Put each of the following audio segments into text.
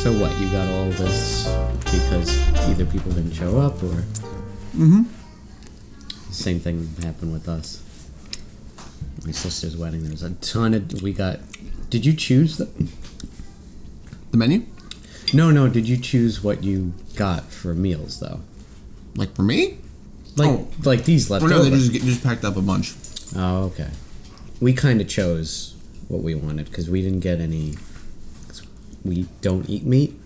So what? You got all this because either people didn't show up or... Mm-hmm. Same thing happened with us. My sister's wedding, there's a ton of... We got... Did you choose the menu? No, did you choose what you got for meals, though? Like for me? Like these left over. No, they just packed up a bunch. Oh, okay. We kind of chose what we wanted, because we didn't get any... We don't eat meat.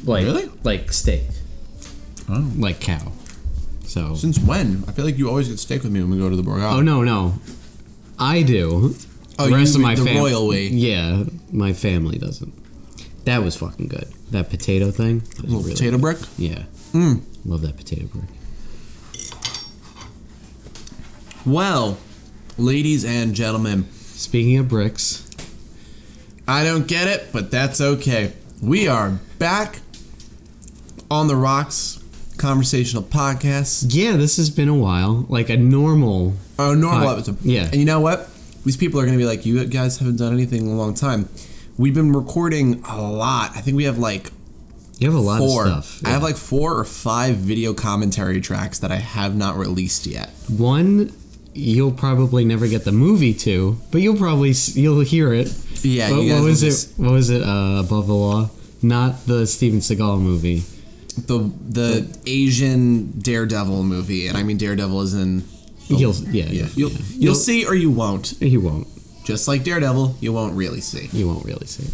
Really? Like steak. Oh. Like cow. So... Since when? I feel like you always get steak with me when we go to the Borgata. Oh, no. I do. Oh, the rest of my the royal way. Yeah, my family doesn't. That was fucking good. That potato thing. Little really potato brick? Yeah. Love that potato brick. Well, ladies and gentlemen. Speaking of bricks. I don't get it, but that's okay. We are back on the Rocks Conversational Podcast. Yeah, this has been a while. Like a normal... episode. Yeah. And you know what? These people are going to be like, you guys haven't done anything in a long time. We've been recording a lot. I think we have like... You have a lot of stuff. Yeah. I have like 4 or 5 video commentary tracks that I have not released yet. One, you'll probably never get the movie to, but you'll hear it. Yeah. What was it? Above the Law? Not the Steven Seagal movie. The Asian Daredevil movie, and I mean Daredevil is in... You'll see or you won't. You won't. Just like Daredevil, you won't really see. You won't really see.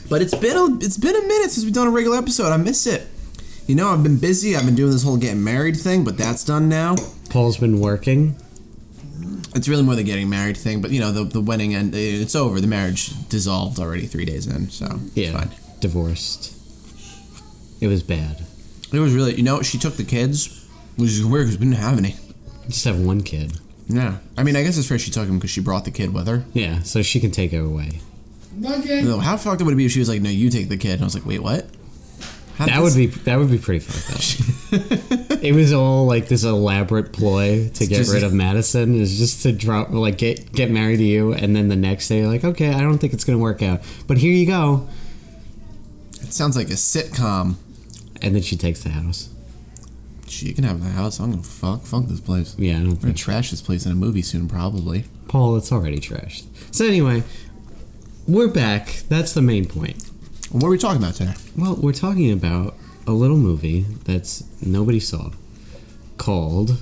But it's been a minute since we've done a regular episode. I miss it. You know, I've been busy. I've been doing this whole getting married thing, but that's done now. Paul's been working. It's really more the getting married thing, but you know, the wedding it's over. The marriage dissolved already 3 days in, so yeah, it's fine. Divorced. It was bad. It was really, she took the kids, which is weird because we didn't have any. Just have one kid. Yeah. I mean, I guess it's fair she took him because she brought the kid with her. Yeah, so she can take her away. No, how fucked up would it be if she was like, no, you take the kid? And I was like, wait, what? That would be pretty fucked up. It was all like this elaborate ploy to get rid of Madison. Is just to drop, like, get married to you, and then the next day you're like, okay, I don't think it's gonna work out, but here you go. It sounds like a sitcom. And then she takes the house. She can have the house. I'm gonna fuck this place. Yeah, I don't think. We're gonna trash this place in a movie soon, probably. Paul, it's already trashed. So anyway, we're back. That's the main point. What are we talking about today? Well, we're talking about a little movie that's nobody saw called...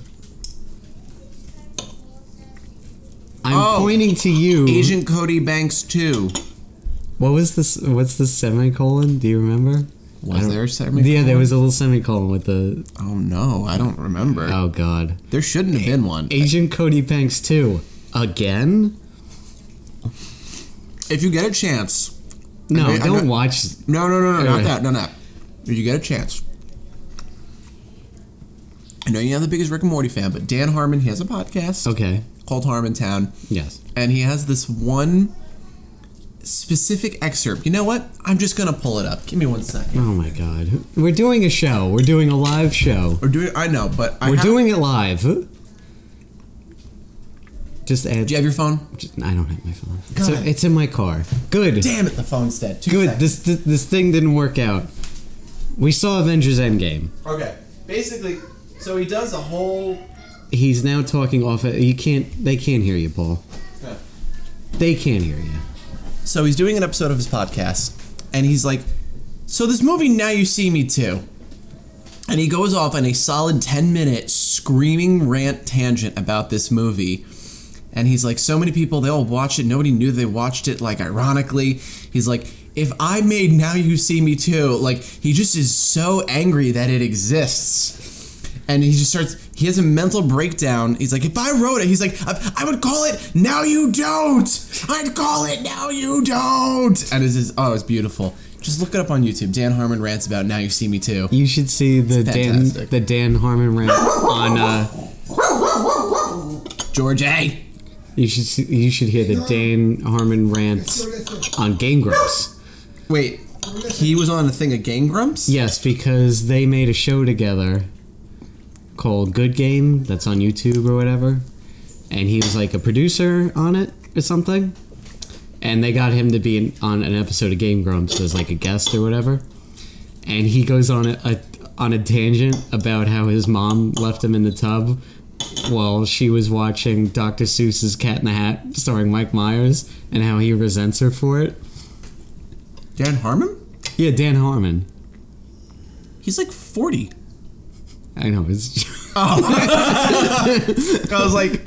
I'm pointing to you. Agent Cody Banks 2. What was this? What's the semicolon? Do you remember? Was there a semicolon? Yeah, there was a little semicolon with the... Oh, no. I don't remember. Oh, God. There shouldn't have been one. Agent Cody Banks 2. Again? If you get a chance... No, don't watch... No, not that. No. If you get a chance... I know you're not the biggest Rick and Morty fan, but Dan Harmon, he has a podcast. Okay. Called Harmontown. Yes. And he has this one... specific excerpt. You know what? I'm just gonna pull it up. Give me 1 second. Oh my God. We're doing a show. We're doing a live show. I know, but we're doing it live. Just add. Do you have your phone? I don't have my phone. It's in my car. Good. Damn it, the phone's dead. Good. This thing didn't work out. We saw Avengers Endgame. Okay. Basically, so he does a whole... He's now talking off... They can't hear you, Paul. Yeah. They can't hear you. So he's doing an episode of his podcast, and he's like, so this movie Now You See Me Too. And he goes off on a solid 10-minute screaming rant tangent about this movie. And he's like, so many people, they all watch it. Nobody knew they watched it, like, ironically. He's like, if I made Now You See Me Too, like, he just is so angry that it exists. And he just starts, he has a mental breakdown. He's like, if I wrote it, he's like, I would call it Now You Don't. I'd call it Now You Don't. And it's beautiful. Just look it up on YouTube. Dan Harmon rants about Now You See Me Too. You should see the Dan Harmon rant on George A. You should hear the Dan Harmon rants on Game Grumps. Wait, he was on a thing of Game Grumps? Yes, because they made a show together called Good Game that's on YouTube or whatever, and he was like a producer on it or something, and they got him to be on an episode of Game Grumps as like a guest or whatever. And he goes on a tangent about how his mom left him in the tub while she was watching Dr. Seuss's Cat in the Hat starring Mike Myers, and how he resents her for it. Dan Harmon? Yeah, Dan Harmon. He's like 40. I know. It's I was like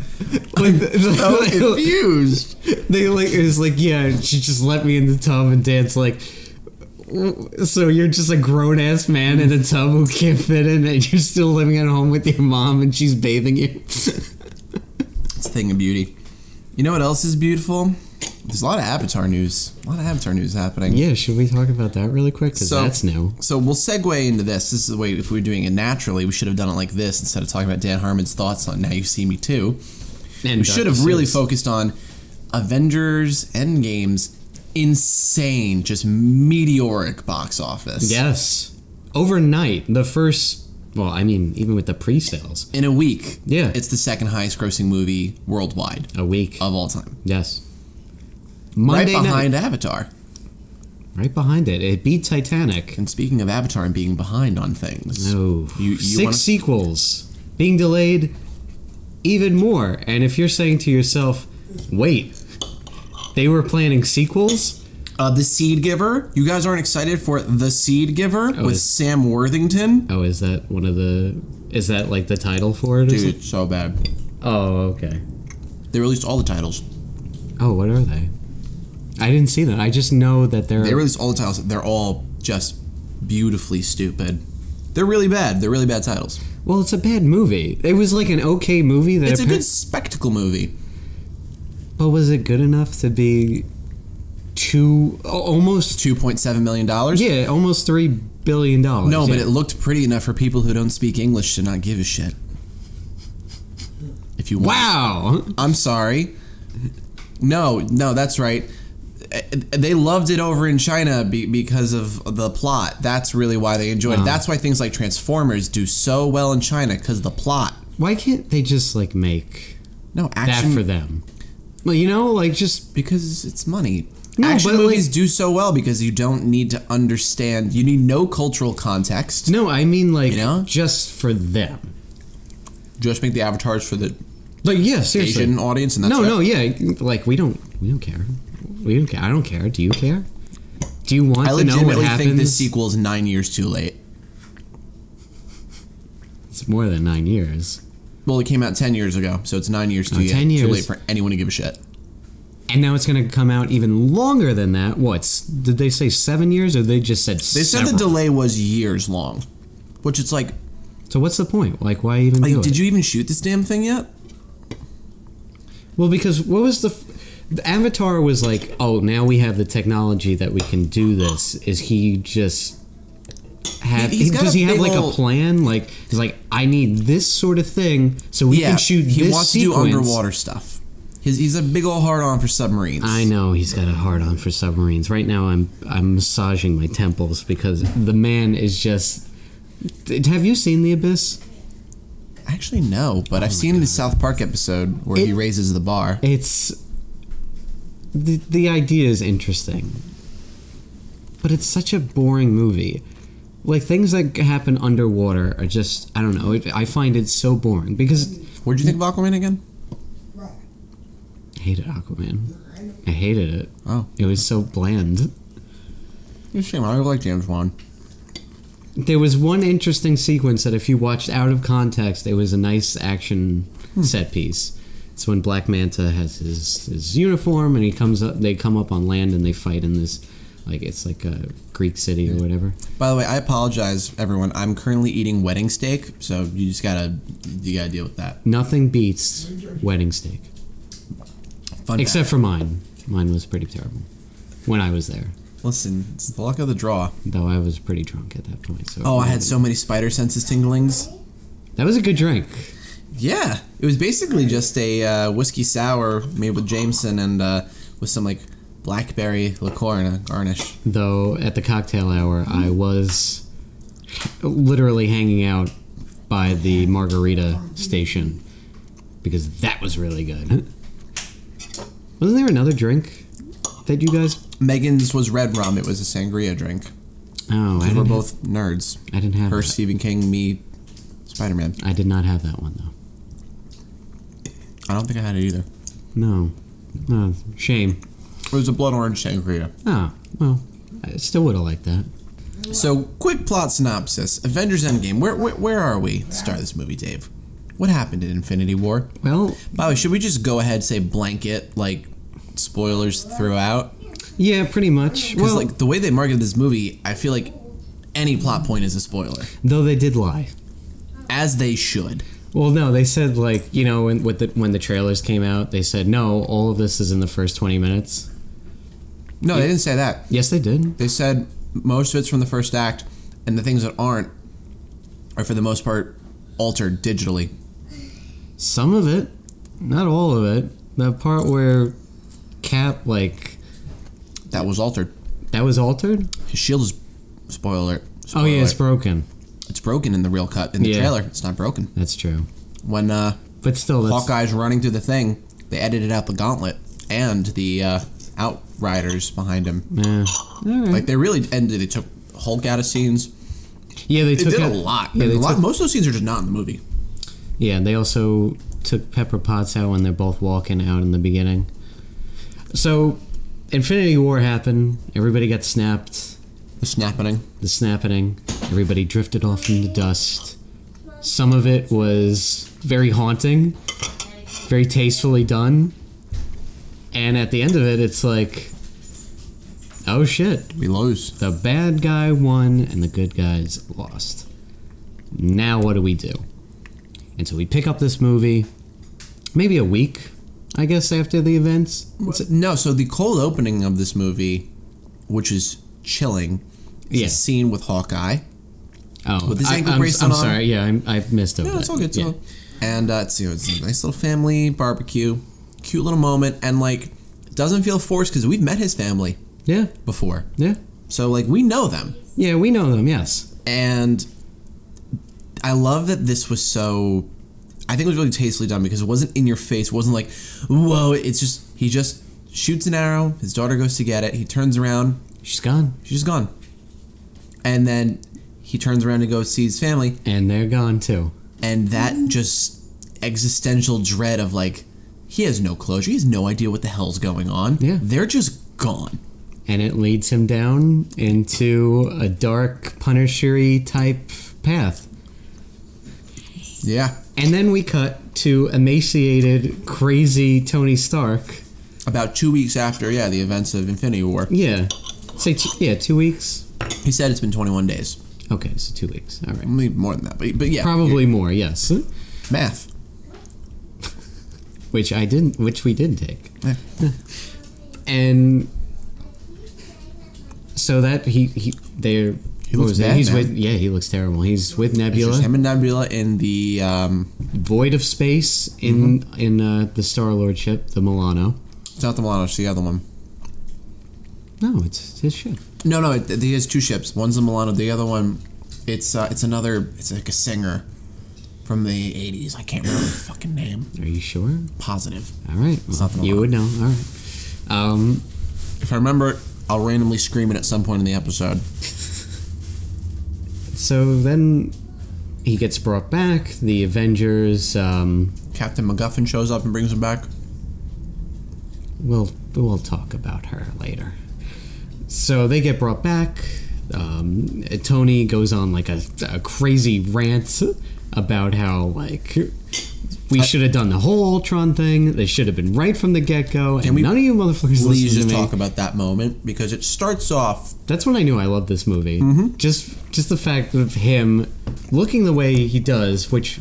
so confused. They like, it was like, yeah, she just let me in the tub, and Dan's like, so you're just a grown ass man in a tub who can't fit in, and you're still living at home with your mom, and she's bathing you. It's a thing of beauty. You know what else is beautiful? There's a lot of Avatar news. A lot of Avatar news happening. Yeah, should we talk about that really quick? Because that's new. So we'll segue into this. This is the way, if we were doing it naturally, we should have done it like this instead of talking about Dan Harmon's thoughts on Now You See Me Too. And we should have really focused on Avengers Endgame's insane, just meteoric box office. Yes. Overnight, the first, well, I mean, even with the pre-sales. In a week. Yeah. It's the second highest grossing movie worldwide. A week. Of all time. Yes. Monday right behind Avatar. Right behind it. It beat Titanic. And speaking of Avatar and being behind on things. No. You 6 sequels. Being delayed even more. And if you're saying to yourself, wait, they were planning sequels? The Seed Giver. You guys aren't excited for The Seed Giver with Sam Worthington? Oh, is that one of the... Is that like the title for it? Dude, it's so bad. Oh, okay. They released all the titles. Oh, what are they? I didn't see that. I just know that They released all the titles. They're all just beautifully stupid. They're really bad. They're really bad titles. Well, it's a bad movie. It was like an okay movie. It's a good spectacle movie. But was it good enough to be almost $2.7 million? Yeah, almost $3 billion. No, but it looked pretty enough for people who don't speak English to not give a shit. If you want. Wow. I'm sorry. No, that's right. They loved it over in China because of the plot. That's really why they enjoyed it. That's why things like Transformers do so well in China, because the plot. Why can't they just like make action that for them? Well, you know, like just because it's money. No, action movies do so well because you don't need to understand. You need no cultural context. No, I mean like just for them. Just make the avatars for the seriously. Asian audience, and that's like we don't care. We don't care. I don't care. Do you care? Do you want to know what happens? I legitimately think this sequel is 9 years too late. It's more than 9 years. Well, it came out 10 years ago, so it's 9 years too late for anyone to give a shit. And now it's going to come out even longer than that. Did they say 7 years, or they just said They said the delay was years long, which it's like... So what's the point? Like, why even do it? Did you even shoot this damn thing yet? Well, because what was the Avatar was like, oh, now we have the technology that we can do this. Is he just have? Does he have like a plan? Like he's like, I need this sort of thing so we can shoot. He wants to do underwater stuff. He's a big old hard on for submarines. I know he's got a hard on for submarines. Right now, I'm massaging my temples because the man is just. Have you seen The Abyss? Actually, no, but I've seen the South Park episode where he raises the bar. It's the idea is interesting, but it's such a boring movie. Like things that happen underwater are just I don't know. I find it so boring because. What did you think of Aquaman again? I hated Aquaman. I hated it. Oh, it was so bland. It's a shame. I like James Wan. There was one interesting sequence that if you watched out of context, it was a nice action set piece. It's when Black Manta has his uniform and they come up on land and they fight in this, like it's like a Greek city or whatever. By the way, I apologize, everyone. I'm currently eating wedding steak, so you gotta deal with that. Nothing beats wedding steak. Except for mine. Mine was pretty terrible when I was there. Listen, it's the luck of the draw. Though I was pretty drunk at that point. So I had so many spider senses tinglings. That was a good drink. Yeah, it was basically just a whiskey sour made with Jameson and with some like blackberry liqueur and a garnish. Though at the cocktail hour, I was literally hanging out by the margarita station because that was really good. Wasn't there another drink? that you guys? Megan's was red rum. It was a sangria drink. Oh, we're both nerds. I didn't have her. that. Stephen King, me, Spider-Man. I did not have that one though. I don't think I had it either. No, shame. It was a blood orange sangria. Oh, well, I still would have liked that. So, quick plot synopsis. Avengers Endgame. Where are we at the start of this movie, Dave? What happened in Infinity War? Well... By the way, should we just go ahead and say blanket, like, spoilers throughout? Yeah, pretty much. Because, like, the way they marketed this movie, I feel like any plot point is a spoiler. Though they did lie. As they should. Well, no, they said, like, you know, when the trailers came out, they said, no, all of this is in the first 20 minutes. No, they didn't say that. Yes, they did. They said most of it's from the first act, and the things that aren't are, for the most part, altered digitally. Some of it. Not all of it. The part where Cap, like... That was altered. That was altered? His shield is... Spoiler. Oh, yeah, it's broken. It's broken in the real cut. In the trailer, it's not broken. That's true. When but still, Hawkeye's running through the thing, they edited out the gauntlet and the Outriders behind him. Yeah. All right. Like, they really... And they took Hulk out of scenes. Yeah, they did a lot. Yeah, Most of those scenes are just not in the movie. Yeah, they also took Pepper Potts out when they're both walking out in the beginning. So, Infinity War happened. Everybody got snapped. The snapping. Everybody drifted off into dust. Some of it was very haunting, very tastefully done. And at the end of it, it's like, oh shit. We lose. The bad guy won and the good guys lost. Now what do we do? And so we pick up this movie maybe a week, I guess, after the events. No, so the cold opening of this movie, which is chilling, is a scene with Hawkeye. Oh, with his ankle bracelet on. I'm sorry. Yeah, I missed over that. No, it's all good. Yeah. And it's a nice little family barbecue, cute little moment, and like it doesn't feel forced because we've met his family. Yeah. Before. Yeah. So like we know them. Yeah, we know them. Yes. And I love that this was so. I think it was really tastefully done because it wasn't in your face. It wasn't like, whoa. It's just he just shoots an arrow. His daughter goes to get it. He turns around. She's gone. She's gone. And then he turns around to go see his family. And they're gone too. And that just existential dread of like, he has no closure. He has no idea what the hell's going on. Yeah. They're just gone. And it leads him down into a dark, Punisher-y type path. Yeah. And then we cut to emaciated, crazy Tony Stark. About 2 weeks after, the events of Infinity War. Yeah. Say 2 weeks? He said it's been 21 days. Okay, so 2 weeks. All right. Maybe more than that, but yeah. Probably more, yes. Math. Which we didn't take. Yeah. And so that he looks bad, he looks terrible. He's with Nebula. It's just him and Nebula in the void of space in the Star-Lord ship, the Milano. It's not the Milano, it's the other one. No, it's his ship. No, he has two ships. One's the Milano, the other one, it's like a singer from the 80s. I can't remember the fucking name. Are you sure? Positive. All right. Well, you would know. All right. If I remember it, I'll randomly scream it at some point in the episode. So then he gets brought back. The Avengers... Captain MacGuffin shows up and brings him back. We'll talk about her later. So they get brought back. Tony goes on like a crazy rant about how like we should have done the whole Ultron thing. They should have been right from the get-go. And none of you motherfuckers please listen to me. Just talk about that moment because it starts off. That's when I knew I loved this movie. Mm-hmm. Just the fact of him looking the way he does, which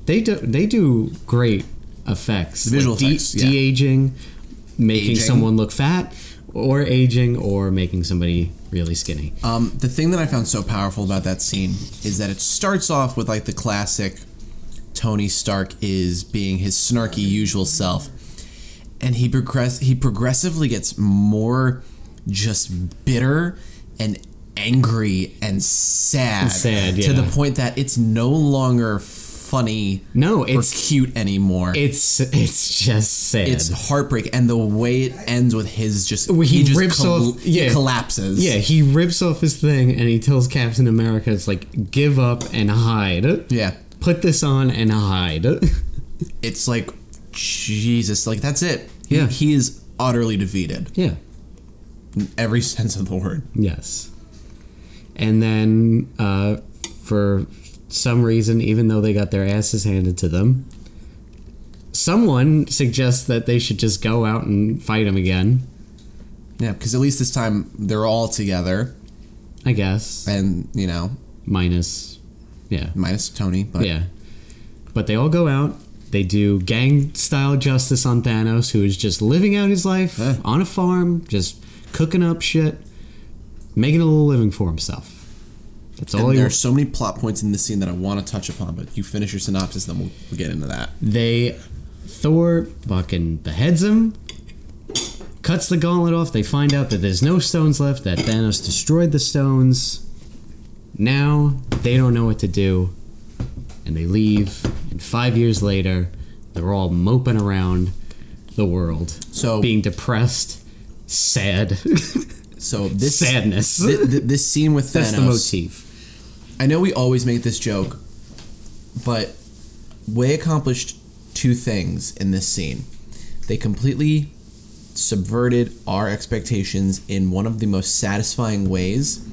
they do great effects. The visual effects, de-aging, making someone look fat, or aging, or making somebody really skinny. The thing that I found so powerful about that scene is that it starts off with like the classic Tony Stark is being his snarky usual self, and he progressively gets more just bitter and angry and sad yeah. to the point that it's no longer funny or cute anymore. It's just sad. It's heartbreak, and the way it ends with his he collapses. Yeah, he rips off his thing and he tells Captain America, it's like, give up and hide. Yeah. Put this on and hide. It's like, Jesus, like that's it. Yeah. He is utterly defeated. Yeah. In every sense of the word. Yes. And then, for some reason, even though they got their asses handed to them, someone suggests that they should just go out and fight him again. Yeah, because at least this time they're all together. I guess. And, Minus Tony. But yeah. But they all go out. They do gang-style justice on Thanos, who is just living out his life on a farm, just cooking up shit, making a little living for himself. That's all. There are so many plot points in this scene that I want to touch upon, but you finish your synopsis, then we'll get into that. Thor fucking beheads him, cuts the gauntlet off. They find out that there's no stones left, that Thanos destroyed the stones. Now they don't know what to do, and they leave. And 5 years later, they're all moping around the world, being depressed, sad. So this sadness. This scene with Thanos. That's the motif. I know we always make this joke, but Way accomplished two things in this scene. They completely subverted our expectations in one of the most satisfying ways,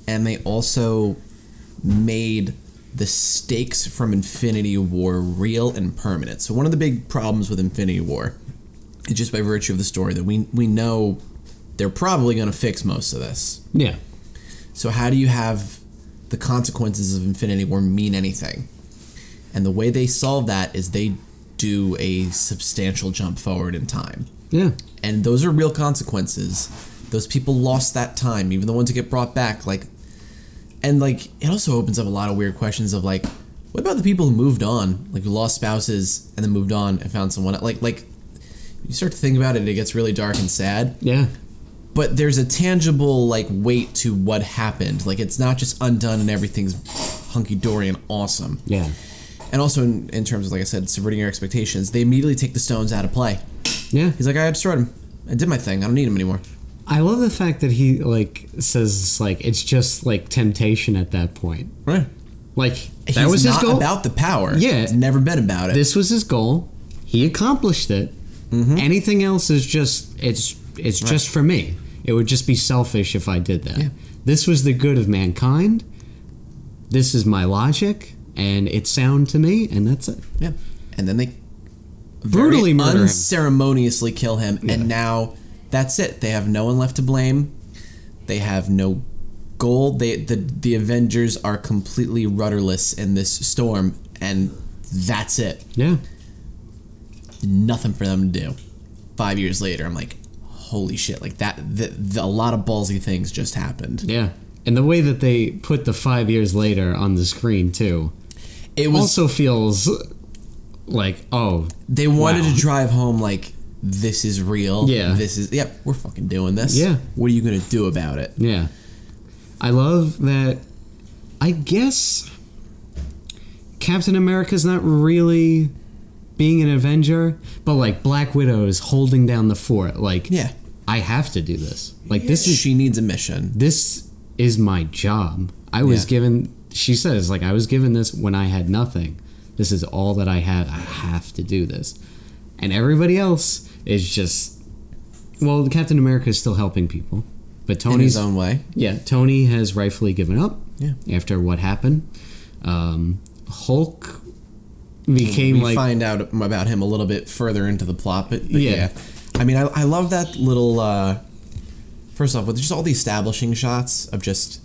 and they also made the stakes from Infinity War real and permanent. So one of the big problems with Infinity War is just by virtue of the story that we know they're probably going to fix most of this. Yeah. So how do you have the consequences of Infinity War mean anything? And the way they solve that is they do a substantial jump forward in time. Yeah. And those are real consequences. Those people lost that time, even the ones that get brought back. It also opens up a lot of weird questions of what about the people who moved on, who lost spouses and then moved on and found someone you start to think about it, it gets really dark and sad. Yeah. But there's a tangible weight to what happened. It's not just undone and everything's hunky dory and awesome. Yeah. And also in terms of, like I said, subverting your expectations, they immediately take the stones out of play. Yeah. He's like, I destroyed him. I did my thing. I don't need him anymore. I love the fact that he says it's just temptation at that point. Right. That was his goal. About the power. Yeah. It's never been about it. This was his goal. He accomplished it. Mm-hmm. Anything else is just just for me. It would just be selfish if I did that. Yeah. This was the good of mankind. This is my logic, and it's sound to me, and that's it. Yeah. And then they brutally murder him. Unceremoniously kill him, and now that's it. They have no one left to blame. They have no goal. The Avengers are completely rudderless in this storm, and that's it. Yeah. Nothing for them to do. 5 years later, I'm like, holy shit! A lot of ballsy things just happened. Yeah, and the way that they put the 5 years later on the screen too, also feels they wanted to drive home this is real. Yeah, we're fucking doing this. Yeah, what are you gonna do about it? Yeah, I love that. I guess Captain America's not really being an Avenger, but Black Widow is holding down the fort. I have to do this. She needs a mission. This is my job. I was given. She says I was given this when I had nothing. This is all that I have. I have to do this. And everybody else is just. Well, Captain America is still helping people, but Tony's in his own way. Yeah, Tony has rightfully given up. Yeah. After what happened, Hulk became we find out about him a little bit further into the plot, but yeah. I mean, I love that little first off with just all the establishing shots of just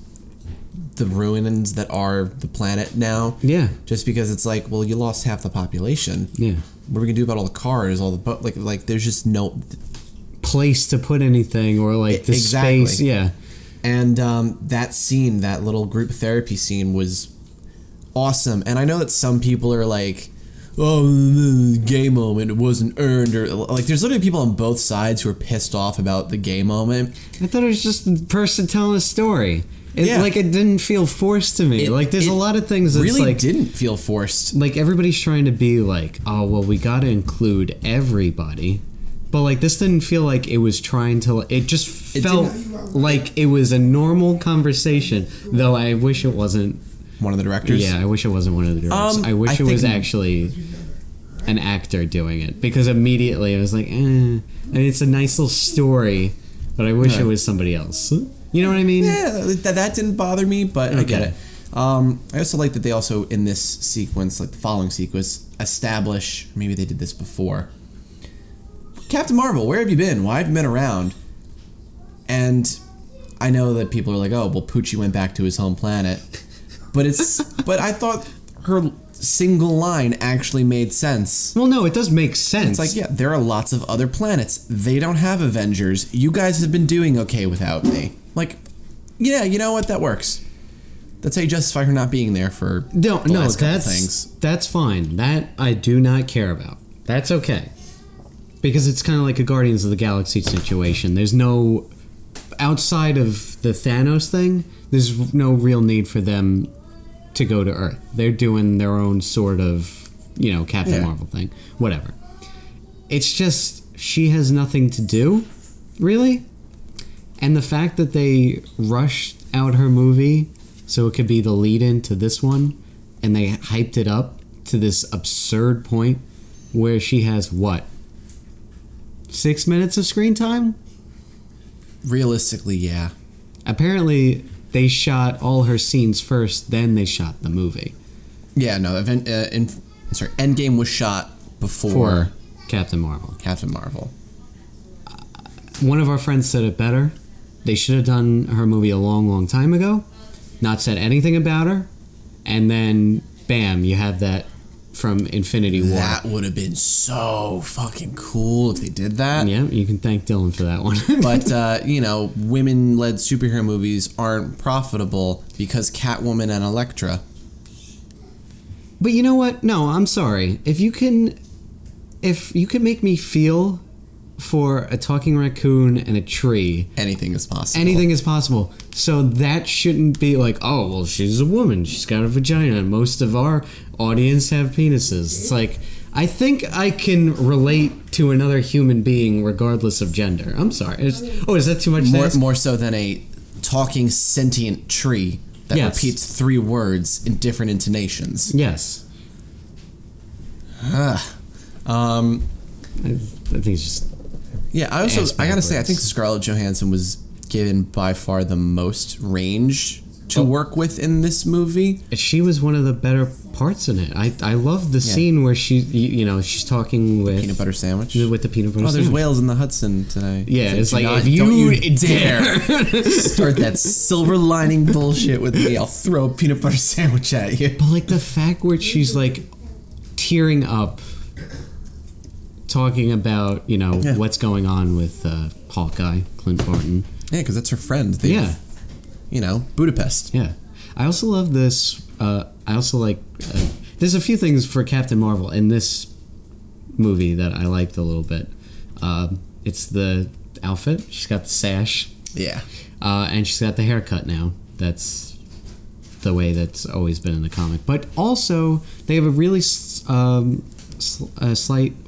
the ruins that are the planet now. Yeah, just because it's well, you lost half the population. Yeah, what are we gonna do about all the cars, all the boat? There's just no place to put anything or the exactly. space. Yeah, and that scene, that little group therapy scene was awesome. And I know that some people are oh, gay moment, it wasn't earned, or there's literally people on both sides who are pissed off about the gay moment. I thought it was just the person telling a story. Like, it didn't feel forced to me. Like, there's a lot of things that's really like... didn't feel forced. Like, everybody's trying to be like, oh, well, we got to include everybody. But, like, this didn't feel like it was trying to... It just felt like it was a normal conversation, though I wish it wasn't... One of the directors? Yeah, I wish it wasn't one of the directors. I wish it was actually an actor doing it. Because immediately I was like, I mean, it's a nice little story, but I wish it was somebody else. You know what I mean? Yeah, that didn't bother me, but I get it. I also like that they also, in this sequence, like the following sequence, establish, maybe they did this before, Captain Marvel, where have you been? Why have you been around? And I know that people are like, oh, well, Poochie went back to his home planet. But I thought her single line actually made sense. Well, no, it does make sense. It's like, yeah, there are lots of other planets. They don't have Avengers. You guys have been doing okay without me. Like, yeah, you know what? That works. That's how you justify her not being there for the last couple things. That's fine. That I do not care about. That's okay. Because it's kind of like a Guardians of the Galaxy situation. There's no... Outside of the Thanos thing, there's no real need for them to go to Earth. They're doing their own sort of, Captain Marvel thing. Whatever. It's just, she has nothing to do, really. And the fact that they rushed out her movie so it could be the lead-in to this one, and they hyped it up to this absurd point where she has, 6 minutes of screen time? Realistically, yeah. Apparently, they shot all her scenes first, then they shot the movie. Yeah, no, Endgame was shot before Captain Marvel. One of our friends said it better. They should have done her movie a long, long time ago, not said anything about her, and then, bam, you have that from Infinity War. That would have been so fucking cool if they did that. Yeah, you can thank Dylan for that one. But, women-led superhero movies aren't profitable because Catwoman and Elektra. But you know what? No, I'm sorry. If you can make me feel for a talking raccoon and a tree... Anything is possible. Anything is possible. So that shouldn't be like, oh, well, she's a woman. She's got a vagina. Most of our audience have penises. It's like, I think I can relate to another human being regardless of gender. I'm sorry. Is that too much? More so than a talking sentient tree that repeats 3 words in different intonations. Yes. I think it's just... Yeah, I gotta say, I think Scarlett Johansson was given by far the most range to work with in this movie. She was one of the better parts in it. I love the scene where she's talking with... Peanut butter sandwich? With the peanut butter sandwich. Oh, there's whales in the Hudson today. Yeah, it's like, if you dare start that silver lining bullshit with me, I'll throw a peanut butter sandwich at you. But, like, the fact where she's, like, tearing up talking about, what's going on with Hawkeye, Clint Barton. Yeah, because that's her friend. Budapest. Yeah. I also love this. I also like... there's a few things for Captain Marvel in this movie that I liked a little bit. It's the outfit. She's got the sash. Yeah. And she's got the haircut now. That's the way that's always been in the comic. But also, they have a really slight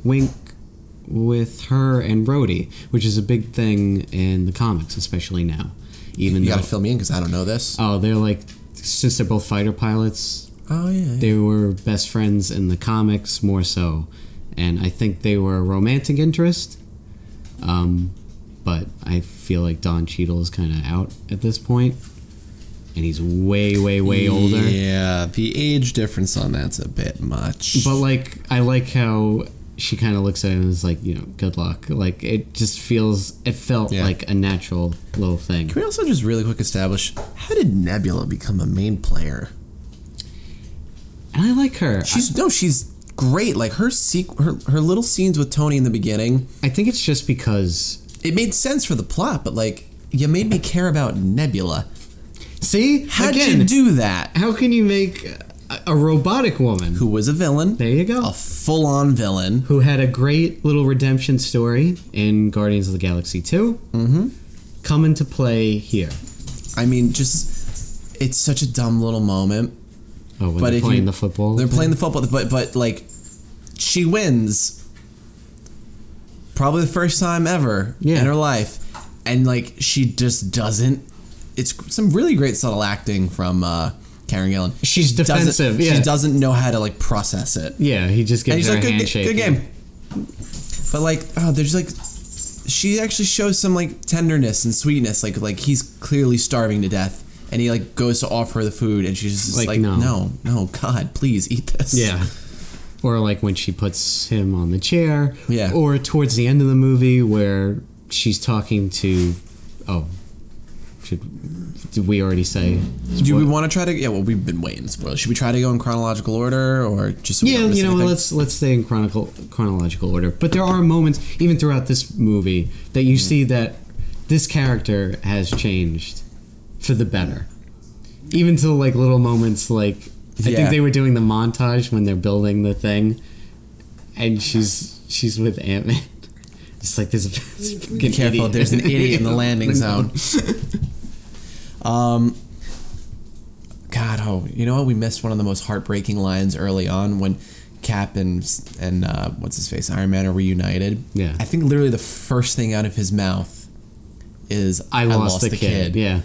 wink with her and Rhodey, which is a big thing in the comics, especially now. You gotta fill me in because I don't know this. Oh, they're like, since they're both fighter pilots. Oh yeah. They were best friends in the comics more so, and I think they were a romantic interest. But I feel like Don Cheadle is kind of out at this point, and he's way, way, way older. Yeah, the age difference on that's a bit much. But like, I like how she kind of looks at him and is like, good luck. Like, it felt like a natural little thing. Can we also just really quick establish, how did Nebula become a main player? And I like her. She's great. Like, her little scenes with Tony in the beginning. I think it's just because... It made sense for the plot, but, like, you made me care about Nebula. See? How'd you do that? How can you make... a robotic woman. Who was a villain. There you go. A full-on villain. Who had a great little redemption story in Guardians of the Galaxy 2. Mm-hmm. Come into play here. I mean, just it's such a dumb little moment. Oh, when they're playing the football? They're playing the football, but like, she wins. Probably the first time ever in her life. And, like, she just doesn't... It's some really great subtle acting from Karen Gillan. She's defensive, She doesn't know how to, like, process it. Yeah, he just gives her a handshake. Good game. But, like, there's, like... She actually shows some, like, tenderness and sweetness. Like he's clearly starving to death. And he, like, goes to offer her the food. And she's just like no, God, please, eat this. Yeah. Or, like, when she puts him on the chair. Yeah. Or towards the end of the movie where she's talking to... Oh. Did we already say? Do we want to try to... Yeah, well, we've been waiting. Spoiler. Should we try to go in chronological order or just... Yeah, you know, let's stay in chronological order. But there are moments, even throughout this movie, that you see that this character has changed for the better. Even to, like, little moments like... I think they were doing the montage when they're building the thing, and she's with Ant-Man. It's like there's a fucking careful. Idiot. There's an idiot in the landing zone. God, you know what? We missed one of the most heartbreaking lines early on when Cap and what's his face, Iron Man are reunited. Yeah, I think literally the first thing out of his mouth is "I lost the kid." Yeah,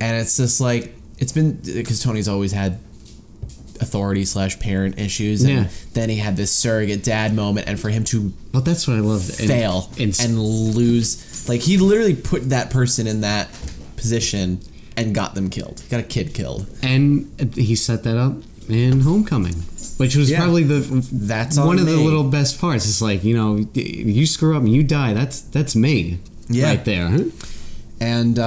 and it's just like it's been because Tony's always had authority/parent issues, and then he had this surrogate dad moment, and for him to that's what I loved. Fail and lose, like he literally put that person in that position and got them killed. He got a kid killed, and he set that up in Homecoming, which was probably that's one of the little best parts. It's like, you know, you screw up and you die. That's me, right there. Huh? And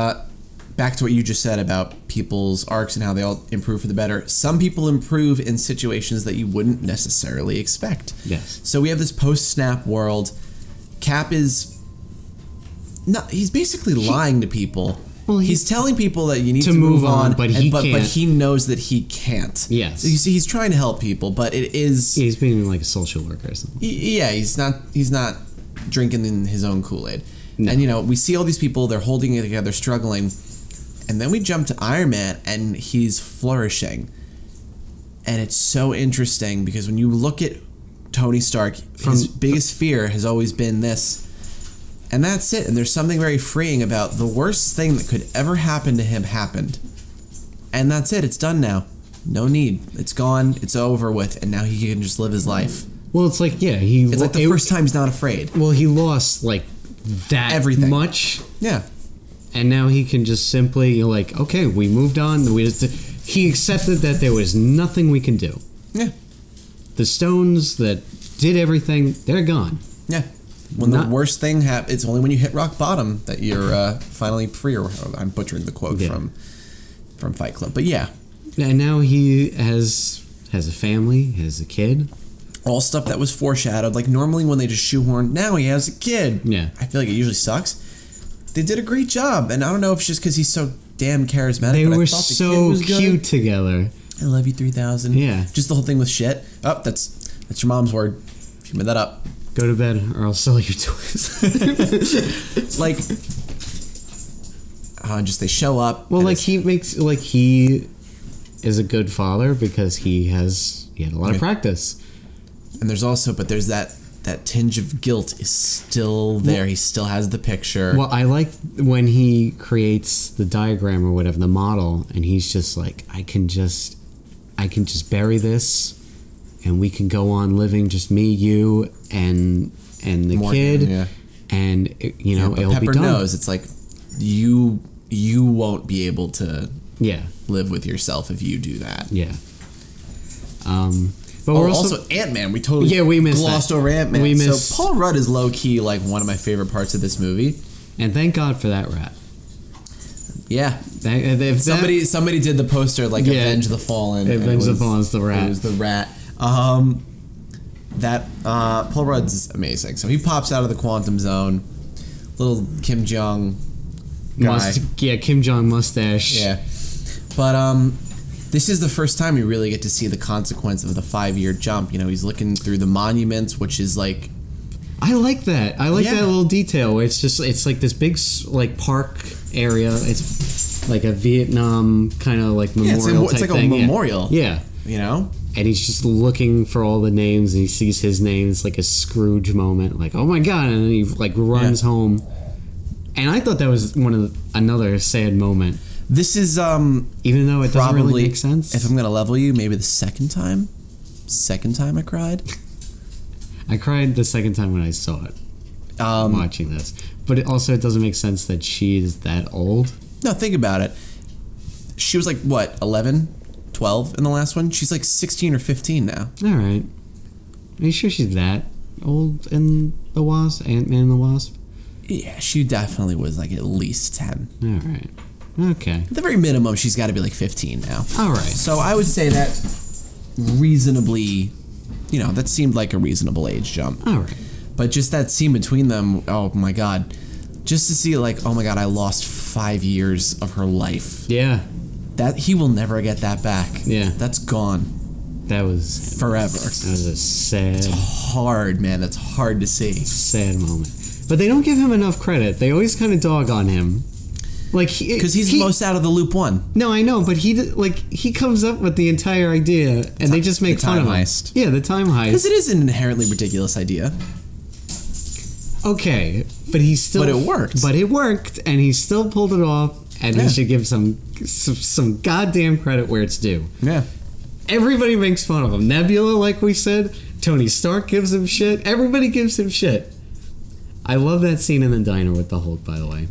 back to what you just said about people's arcs and how they all improve for the better. Some people improve in situations that you wouldn't necessarily expect. Yes. So we have this post-snap world. Cap is he's basically lying to people. Well, he's telling people that you need to move on, but he knows that he can't. Yes. So you see, he's trying to help people, but it is... He's being like a social worker or something. Yeah, he's not drinking in his own Kool-Aid. No. And, you know, we see all these people, they're holding it together, struggling, and then we jump to Iron Man, and he's flourishing. And it's so interesting, because when you look at Tony Stark, his biggest fear has always been this... And that's it. And there's something very freeing about the worst thing that could ever happen to him happened. And that's it. It's done now. No need. It's gone. It's over with. And now he can just live his life. Well, it's like, it's like the first time he's not afraid. Well, he lost, like, that everything much. Yeah. And now he can just simply, you're like, okay, we moved on. He accepted that there was nothing we can do. Yeah. The stones that did everything, they're gone. Yeah. When the worst thing happens, it's only when you hit rock bottom that you're finally free. Or I'm butchering the quote from Fight Club, but yeah. And now he has a family, has a kid. All stuff that was foreshadowed. Like normally when they just shoehorn, now he has a kid. Yeah. I feel like it usually sucks. They did a great job, and I don't know if it's just because he's so damn charismatic. They were so cute together. I love you 3000. Yeah. Just the whole thing with shit. Oh, that's your mom's word. She made that up. Go to bed or I'll sell your toys. Like, just they show up. Well, like he is a good father because he had a lot of practice. And there's that tinge of guilt is still there. Well, he still has the picture. Well, I like when he creates the diagram or whatever, the model, and he's just like, I can just bury this. And we can go on living, just me, you, and the Morgan, kid, and it'll Pepper be done. knows it's like you won't be able to live with yourself if you do that. Yeah. But we're also Ant-Man. We totally we glossed over Ant-Man. So Paul Rudd is low key like one of my favorite parts of this movie, and thank God for that rat. Yeah, somebody did the poster like Avenge the Fallen. Avenge the Fallen's the rat. It was the rat. Paul Rudd's amazing. So he pops out of the quantum zone. Little Kim Jong guy. Kim Jong mustache. Yeah. But this is the first time you really get to see the consequence of the 5-year jump. You know, he's looking through the monuments, which is like... I like that. I like that little detail where it's like this big like park area. It's like a Vietnam kind of like memorial it's type like thing. a memorial. Yeah. You know? And he's just looking for all the names, and he sees his name. It's like a Scrooge moment, like, oh my god, and then he like runs home. And I thought that was another sad moment. This is even though it doesn't really make sense. If I'm gonna level you, maybe the second time I cried. I cried the second time when I saw it. Watching this, but it doesn't make sense that she is that old. No, think about it. She was like what, 11, 12 in the last one. She's like 16 or 15 now. All right, are you sure she's that old in the Wasp? Ant-Man and the Wasp? Yeah, she definitely was like at least 10. All right. Okay. At the very minimum, she's got to be like 15 now. All right. So I would say that reasonably, that seemed like a reasonable age jump. All right. But just that scene between them, oh my god. Just to see like, oh my god, I lost 5 years of her life. Yeah. That he will never get that back. Yeah. That's gone. That was forever. That was a sad. It's hard, man. That's hard to see. Sad moment. But they don't give him enough credit. They always kind of dog on him. Like because he's the most out of the loop one. No, I know, but he comes up with the entire idea, and they just make fun of him. Heist. Yeah, the time heist. Because it is an inherently ridiculous idea. Okay, but he still. But it worked. But it worked, and he still pulled it off, and he should give some goddamn credit where it's due. Yeah. Everybody makes fun of him. Nebula, like we said, Tony Stark gives him shit. Everybody gives him shit. I love that scene in the diner with the Hulk, by the way.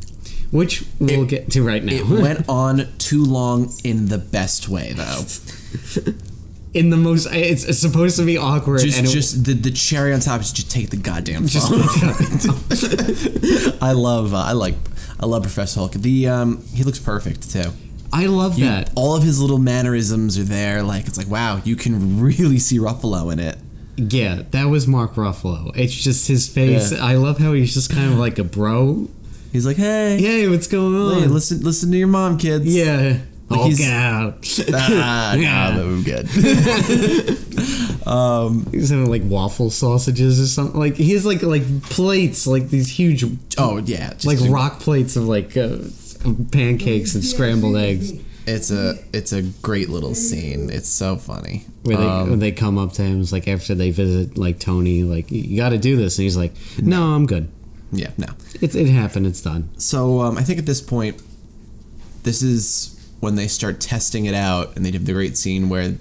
Which we'll get to right now. It went on too long in the best way, though. In the most, it's supposed to be awkward. Just the cherry on top is just take the goddamn phone. I love Professor Hulk. He looks perfect too. I love that. All of his little mannerisms are there. Like it's like wow, you can really see Ruffalo in it. Yeah, that was Mark Ruffalo. It's just his face. Yeah. I love how he's just kind of like a bro. He's like, hey, what's going on? Hey, listen to your mom, kids. Yeah. Like Hulk out. Yeah, that was good. He's having like waffle sausages or something. Like he has like plates, like these huge. Oh yeah, just like rock plates of like pancakes and scrambled eggs. It's a great little scene. It's so funny. Where they come up to him, it's like after they visit like Tony, like you got to do this, and he's like, no, I'm good. Yeah, no. It happened. It's done. So I think at this point, this is when they start testing it out, and they did the great scene where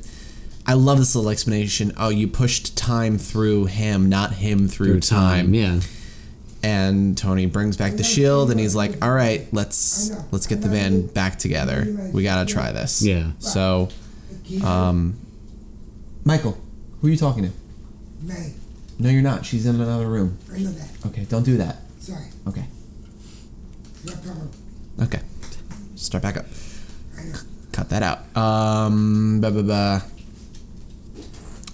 I love this little explanation. Oh, you pushed time through him, not him through time. Yeah. And Tony brings back the shield, and he's like, "All right, let's get the band back together. We gotta try this." Yeah. So, Michael, who are you talking to? May. No, you're not. She's in another room. I know that. Okay, don't do that. Sorry. Okay. No problem. Okay. Start back up. I know. Cut that out.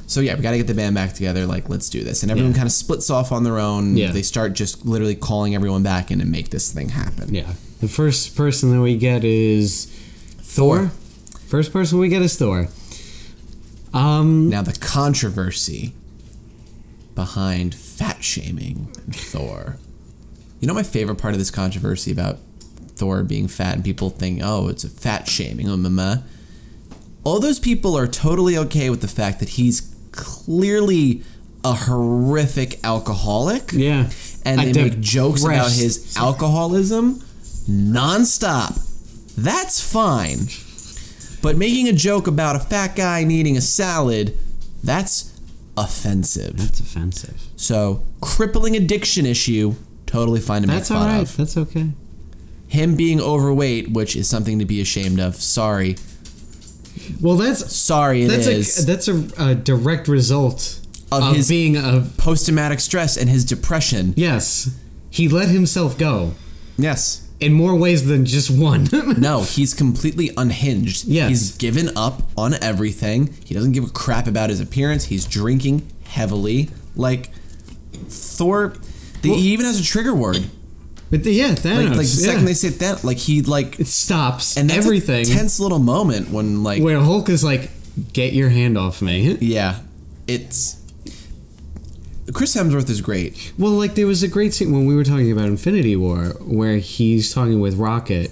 So yeah, we got to get the band back together. Like, let's do this. And everyone kind of splits off on their own. Yeah. They start just literally calling everyone back in and make this thing happen. Yeah. The first person that we get is Thor. First person we get is Thor. Now the controversy behind fat shaming Thor. You know my favorite part of this controversy about Thor being fat and people think, oh, it's a fat shaming. All those people are totally okay with the fact that he's clearly a horrific alcoholic. Yeah. And they make jokes about his alcoholism nonstop. That's fine. But making a joke about a fat guy needing a salad, that's offensive. That's offensive. So, crippling addiction issue, totally fine to make fun of. That's all right. That's okay. Him being overweight, which is something to be ashamed of. Sorry. Well, that's a direct result of his being a post-traumatic stress and his depression. Yes, he let himself go. Yes, in more ways than just one. No, he's completely unhinged. Yes, he's given up on everything. He doesn't give a crap about his appearance. He's drinking heavily. Like Thor, he even has a trigger word. But Thanos. Like the second they say that, like he like it stops and that's everything. A tense little moment when like where Hulk is like, "Get your hand off me." Yeah, it's Chris Hemsworth is great. Well, like there was a great scene when we were talking about Infinity War where he's talking with Rocket,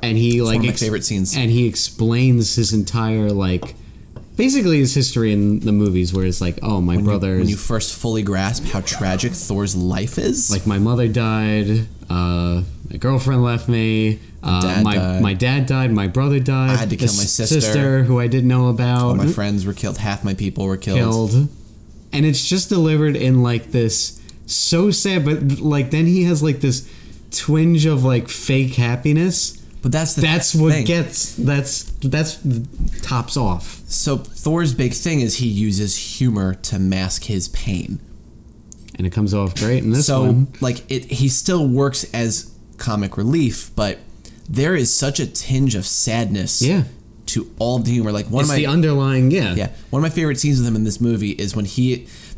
and he like one of my favorite scenes. And he explains his entire basically his history in the movies, where it's like, oh, my brother. When you first fully grasp how tragic Thor's life is, like my mother died, my girlfriend left me, my dad died, my brother died. I had to kill my sister who I didn't know about. All my friends were killed. Half my people were killed. And it's just delivered in this so sad, but then he has this twinge of fake happiness. But that's what gets that's tops off. So Thor's big thing is he uses humor to mask his pain, and it comes off great in this one. He still works as comic relief, but there is such a tinge of sadness. Yeah. To all of the humor, the underlying, one of my favorite scenes with him in this movie is when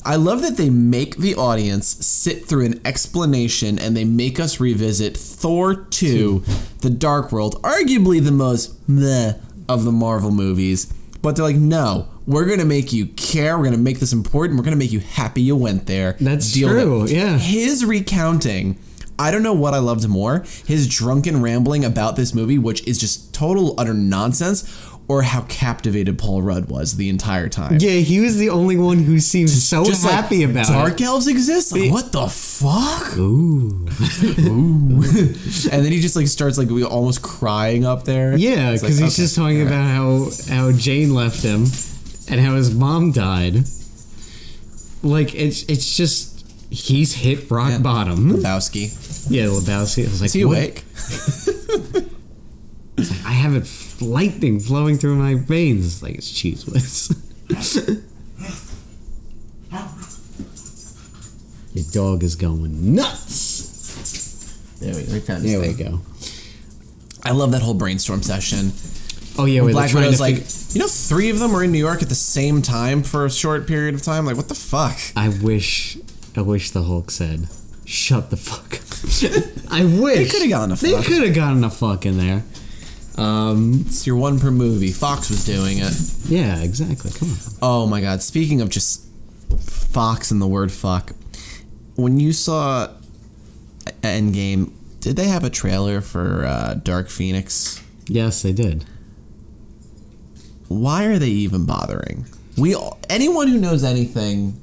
I love that they make the audience sit through an explanation and they make us revisit Thor 2, The Dark World, arguably the most meh of the Marvel movies, but they're like, no, we're gonna make you care, we're gonna make this important, we're gonna make you happy you went there. That's true, yeah. His recounting, I don't know what I loved more, his drunken rambling about this movie, which is just total utter nonsense, or how captivated Paul Rudd was the entire time. Yeah, he was the only one who seemed so happy about it. Dark elves exist? What the fuck? Ooh. Ooh. And then he just starts almost crying up there. Yeah, because he's just talking about how Jane left him and how his mom died. It's just... He's hit rock bottom. Lebowski. Yeah, Lebowski. I was like, is he awake? I have lightning flowing through my veins. It's Cheese Whiz. Your dog is going nuts. There we go. I love that whole brainstorm session. Oh yeah, where Black Widow's 3 of them were in New York at the same time for a short period of time. What the fuck? I wish the Hulk said, "Shut the fuck up." I wish they could have gotten a fuck. They could have gotten a fuck in there. It's your one per movie. Fox was doing it. Yeah, exactly. Come on. Oh my god. Speaking of just Fox and the word fuck, when you saw Endgame, did they have a trailer for Dark Phoenix? Yes, they did. Why are they even bothering? Anyone who knows anything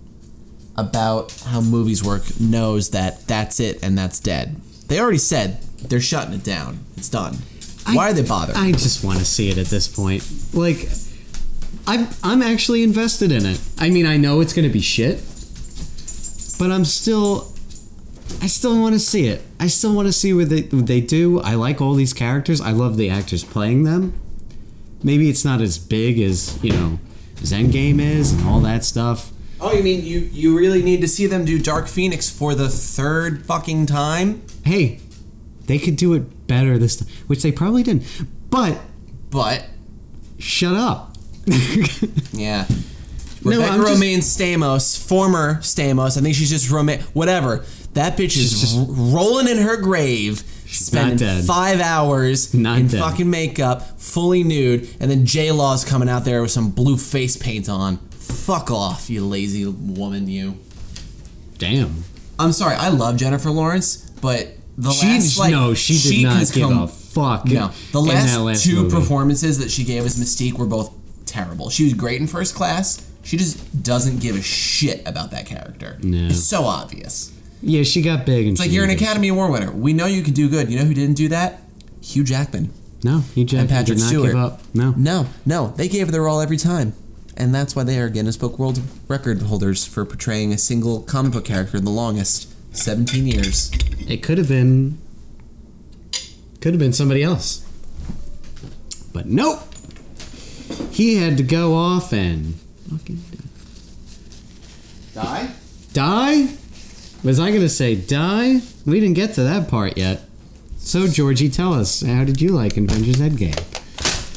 about how movies work knows that that's it and that's dead. They already said they're shutting it down. It's done. Why are they bothering? I just want to see it at this point. I'm actually invested in it. I mean, I know it's going to be shit, but I still want to see it. I still want to see what they do. I like all these characters. I love the actors playing them. Maybe it's not as big as Endgame is and all that stuff. Oh, you mean you really need to see them do Dark Phoenix for the 3rd fucking time? Hey, they could do it better this time, which they probably didn't. But shut up. Yeah. Rebecca Romaine Stamos, former Stamos. I think she's just whatever. That bitch is rolling in her grave, spending 5 hours in fucking makeup, fully nude, and then J-Law's coming out there with some blue face paint on. Fuck off, you lazy woman, you. Damn. I'm sorry, I love Jennifer Lawrence, but she did not give a fuck. No, the last 2 performances that she gave as Mystique were both terrible. She was great in First Class. She just doesn't give a shit about that character. No. It's so obvious. Yeah, she got big. And it's you're an Academy Award winner. We know you can do good. You know who didn't do that? Hugh Jackman. No, Hugh Jackman and Patrick did not Stewart. Give up. No. They gave their all every time. And that's why they are Guinness Book World Record holders for portraying a single comic book character the longest. 17 years. It could have been somebody else. But nope. He had to go off and fucking die? Was I going to say die? We didn't get to that part yet. So, Georgie, tell us, how did you like Avengers Endgame?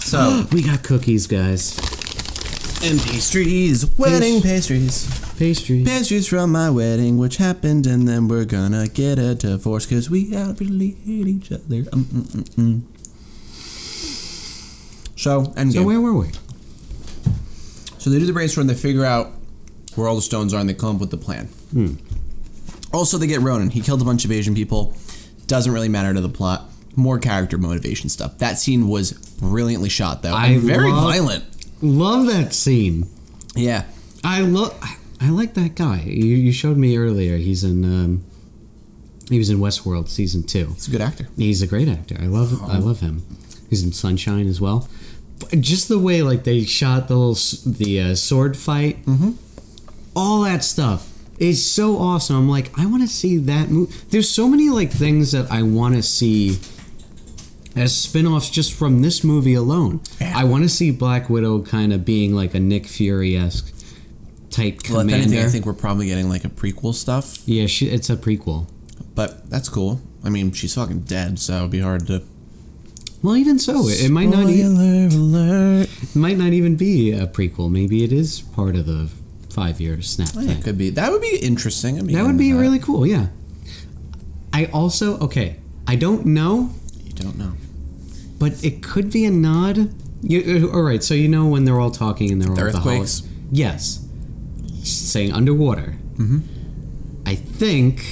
So, we got cookies, guys. And pastries. Wedding pastries. Pastries from my wedding, which happened, and then we're gonna get a divorce, because we really hate each other. So, Endgame. So, where were we? So, they do the brainstorm, they figure out where all the stones are, and they come up with the plan. Also, they get Ronan. He killed a bunch of Asian people. Doesn't really matter to the plot. more character motivation stuff. That scene was brilliantly shot, though. I Very violent. Love that scene. Yeah. I like that guy. You showed me earlier. He was in Westworld season 2. He's a good actor. He's a great actor. I love him. He's in Sunshine as well. Just the way like they shot the sword fight, all that stuff is so awesome. I'm like, I want to see that movie. There's so many like things that I want to see as spin-offs just from this movie alone. Yeah. I want to see Black Widow kind of being like a Nick Fury-esque type commander. If anything, I think we're probably getting like a prequel stuff. Yeah, it's a prequel. But that's cool. I mean, she's fucking dead, so it'd be hard to... Well, even so, it might not even be a prequel. Maybe it is part of the 5-year snap thing. It could be. That would be interesting. That would be really cool, yeah. I also... Okay, I don't know. You don't know. But it could be a nod. All right, so you know when they're all talking and they're all... Earthquakes? Yes. Saying underwater. Mm-hmm. I think...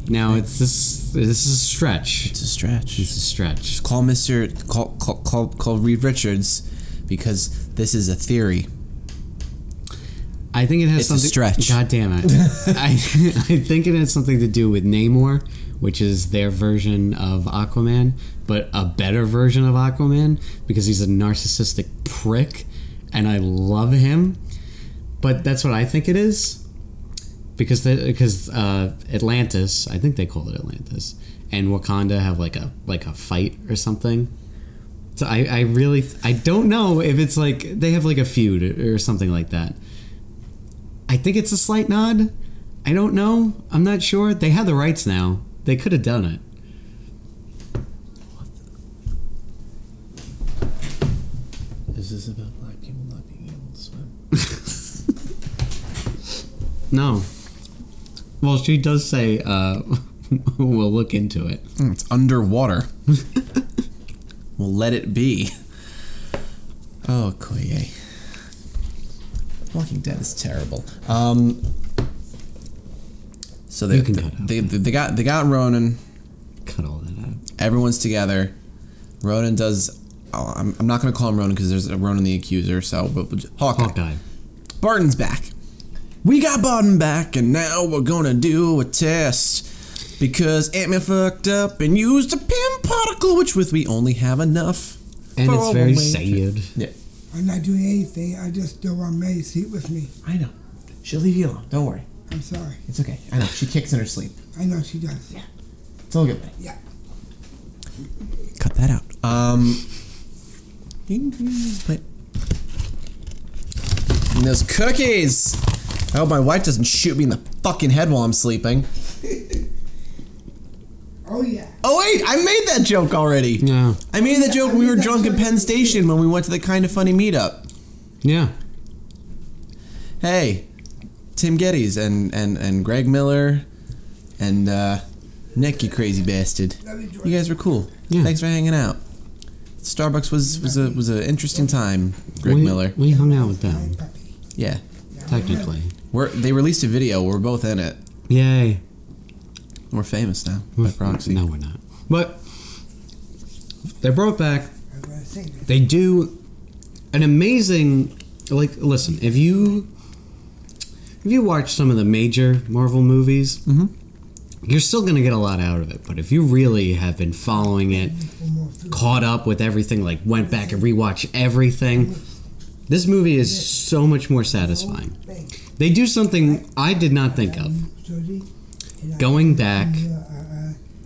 Now this is a stretch. It's a stretch. It's a stretch. Call Reed Richards, because this is a theory. I think it has it's something. A stretch. God damn it! I think it has something to do with Namor, which is their version of Aquaman, but a better version of Aquaman because he's a narcissistic prick, and I love him. But that's what I think it is. Because Atlantis, I think they call it Atlantis, and Wakanda have like a fight or something. So I don't know if it's like they have like a feud or something like that. I think it's a slight nod. I don't know. I'm not sure. They have the rights now. They could have done it. Is this about black people not being able to swim? No. Well, she does say, we'll look into it. It's underwater. We'll let it be. Oh, Koye. Walking Dead is terrible. So they got Ronan. Cut all that out. Everyone's together. Ronan does... Oh, I'm not going to call him Ronan because there's a Ronan the Accuser, so... But Hawkeye. Barton's back. We got Barton back, and now we're gonna do a test. Because Ant-Man fucked up and used a Pym particle, which we only have enough. And it's very sad. Yeah. I'm not doing anything. I just don't want May to sleep with me. I know. She'll leave you alone. Don't worry. I'm sorry. It's okay. I know. She kicks in her sleep. I know she does. Yeah. It's all good, man. Yeah. Cut that out. And those cookies! I hope my wife doesn't shoot me in the fucking head while I'm sleeping. Oh, yeah. Oh, wait! I made that joke already! Yeah. I made that joke when we were drunk in Penn Station when we went to the Kind of Funny meetup. Yeah. Hey, Tim Geddes and Greg Miller and Nick, you crazy bastard. You guys were cool. Yeah. Thanks for hanging out. Starbucks was an interesting time, Greg Miller. We hung out with them. Yeah. Technically. They released a video. We're both in it. Yay. We're famous now by proxy. No, we're not. But they brought back. They do an amazing. Like, listen, if you watch some of the major Marvel movies, you're still gonna get a lot out of it. But if you really have been following it, caught up with everything, like went back and rewatched everything, this movie is so much more satisfying. They do something I did not think of. Going back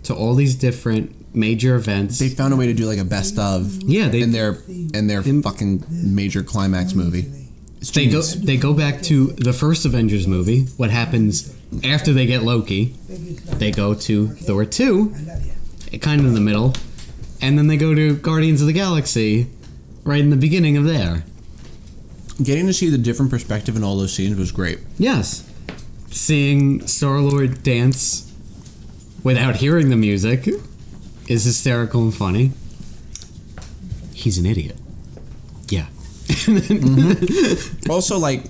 to all these different major events. They found a way to do like a best of. Yeah, in their fucking major climax movie. They go back to the first Avengers movie. What happens after they get Loki? They go to Thor 2, kind of in the middle, and then they go to Guardians of the Galaxy, right in the beginning of there. Getting to see the different perspective in all those scenes was great. Yes. Seeing Star-Lord dance without hearing the music is hysterical and funny. He's an idiot. Yeah. Also, like,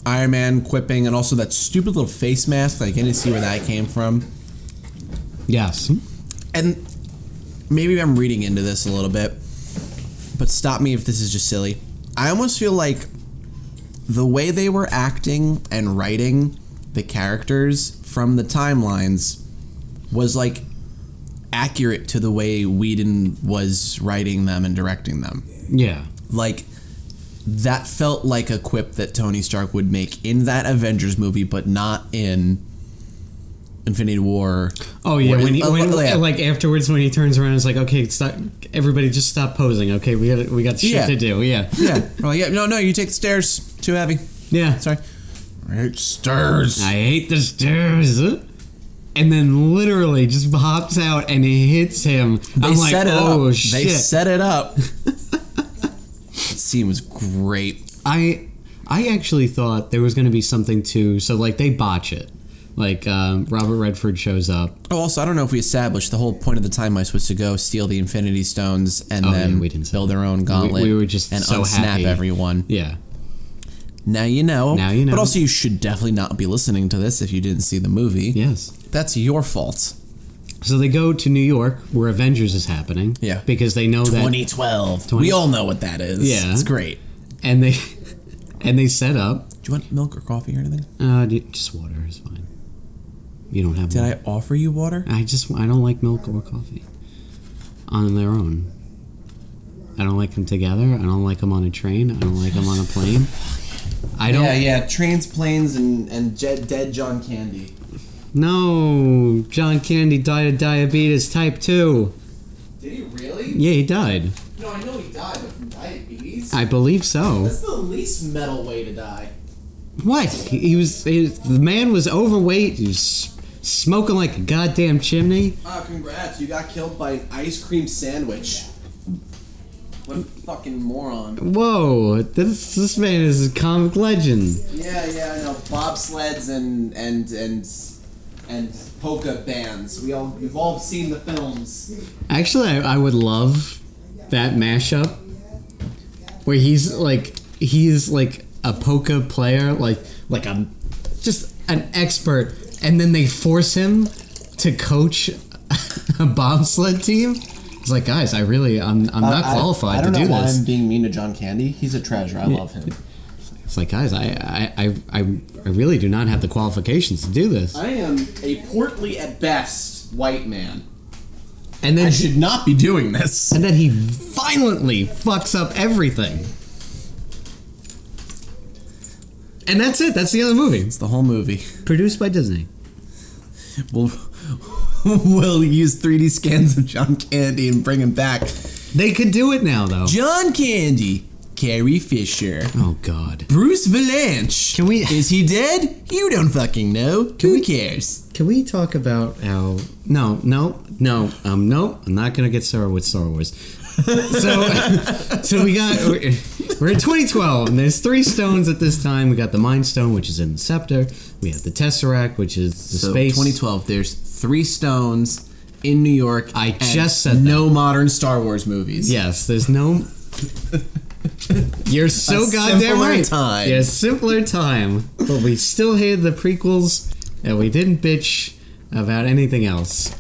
Iron Man quipping, and also that stupid little face mask. Like, I didn't see where that came from. Yes. And maybe I'm reading into this a little bit, but stop me if this is just silly. I almost feel like the way they were acting and writing the characters from the timelines was like accurate to the way Whedon was writing them and directing them. Yeah. Like, that felt like a quip that Tony Stark would make in that Avengers movie, but not in Infinity War. Oh yeah, like afterwards when he turns around, it's like, okay, stop, everybody, just stop posing. Okay, we got shit to do. Yeah, yeah. Well, yeah. No, you take the stairs. Too heavy. Yeah, sorry. I hate stairs. I hate the stairs. And then literally just hops out and hits him. They I'm like, set it oh up. shit! They set it up. That scene was great. I actually thought there was going to be something too. So like they botch it. Like, Robert Redford shows up. Oh, also, I don't know if we established the whole point of the Time Heist was to go steal the Infinity Stones and then build their own gauntlet. We were just and so unsnap happy. Everyone. Yeah. Now you know. Now you know. But also, you should definitely not be listening to this if you didn't see the movie. Yes. That's your fault. So they go to New York, where Avengers is happening. Yeah. Because they know 2012. We all know what that is. Yeah. It's great. And they set up. Do you want milk or coffee or anything? Just water is fine. You don't have Did water. I offer you water? I don't like milk or coffee on their own. I don't like them together. I don't like them on a train. I don't like them on a plane. I don't. Yeah. Trains, planes, and dead John Candy. No, John Candy died of diabetes type 2. Did he really? Yeah, he died. No, I know he died, but from diabetes? I believe so. That's the least metal way to die. What? The man was overweight. He was smoking like a goddamn chimney. Congrats. You got killed by an ice cream sandwich. What a fucking moron. Whoa, this man is a comic legend. Yeah, I know. Bobsleds and polka bands. We've all seen the films. Actually, I would love that mashup where he's like a polka player, like just an expert, and then they force him to coach a bobsled team. It's like, guys, I'm not qualified to do this. I don't know why I'm being mean to John Candy. He's a treasure. I love him. It's like, guys, I really do not have the qualifications to do this. I am a portly at best white man. And then I should not be doing this. And then he violently fucks up everything. And that's it. That's the other movie. It's the whole movie. Produced by Disney. We'll use 3D scans of John Candy and bring him back. They could do it now, though. John Candy. Carrie Fisher. Oh, God. Bruce Valanche. Can we... Is he dead? You don't fucking know. Who cares? Can we talk about how... No. I'm not going to get started with Star Wars. So we're in 2012, and there's 3 stones at this time. We got the Mind Stone, which is in the scepter. We have the Tesseract, which is the space. 2012, there's 3 stones in New York. I just said no modern Star Wars movies. Yes, there's no... You're so goddamn right. Time. Yeah, simpler time. But we still hated the prequels, and we didn't bitch about anything else.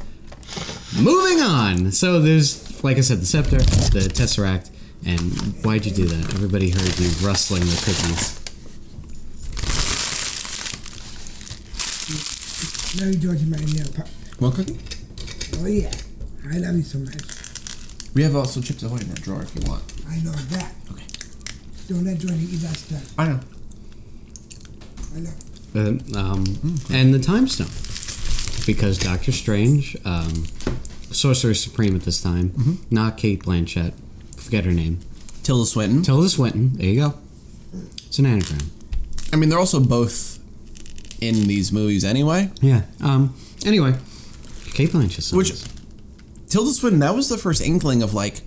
Moving on. So there's, like I said, the scepter, the Tesseract, and why'd you do that? Everybody heard you rustling the cookies. Let me George my nail pop. One cookie? Oh yeah, I love you so much. We have also Chips Ahoy in that drawer if you want. I know that. Okay. Don't let Johnny eat that stuff. I know. And the Time Stone. Because Doctor Strange, Sorcerer Supreme at this time, not Kate Blanchett, forget her name. Tilda Swinton. There you go. It's an anagram. I mean, they're also both in these movies anyway. Yeah. Anyway, Kate Blanchett. Which, Tilda Swinton, that was the first inkling of like,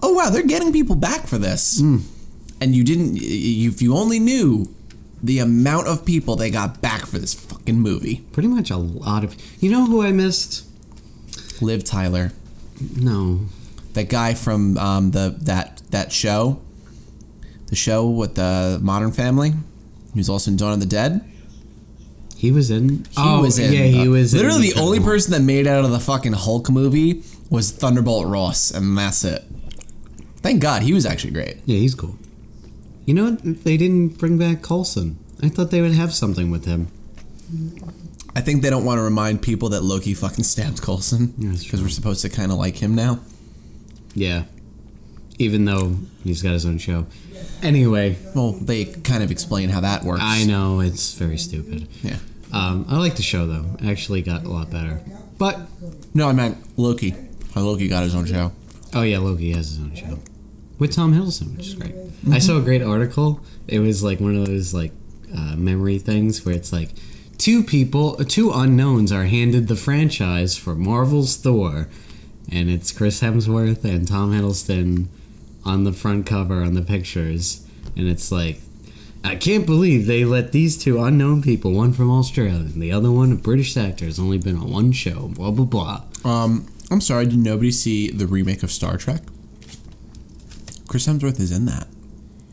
oh wow, they're getting people back for this. And if you only knew the amount of people they got back for this fucking movie. Pretty much a lot of... You know who I missed? Liv Tyler. No. That guy from that show. The show with the Modern Family. He was also in Dawn of the Dead. He was in. He was in. Yeah, he was. Literally, in the only person that made it out of the fucking Hulk movie was Thunderbolt Ross, and that's it. Thank God, he was actually great. Yeah, he's cool. You know what? They didn't bring back Coulson. I thought they would have something with him. I think they don't want to remind people that Loki fucking stabbed Coulson because we're supposed to kind of like him now. Yeah. Even though he's got his own show. Anyway. Well, they kind of explain how that works. I know, it's very stupid. Yeah. I like the show, though. It actually got a lot better. But... No, I meant Loki. How Loki got his own show. Oh, yeah, Loki has his own show. With Tom Hiddleston, which is great. Mm-hmm. I saw a great article. It was like one of those like memory things where it's like two unknowns are handed the franchise for Marvel's Thor. And it's Chris Hemsworth and Tom Hiddleston on the front cover on the pictures. And it's like, I can't believe they let these two unknown people, one from Australia and the other one a British actor, has only been on one show, blah, blah, blah. I'm sorry, did nobody see the remake of Star Trek? Chris Hemsworth is in that.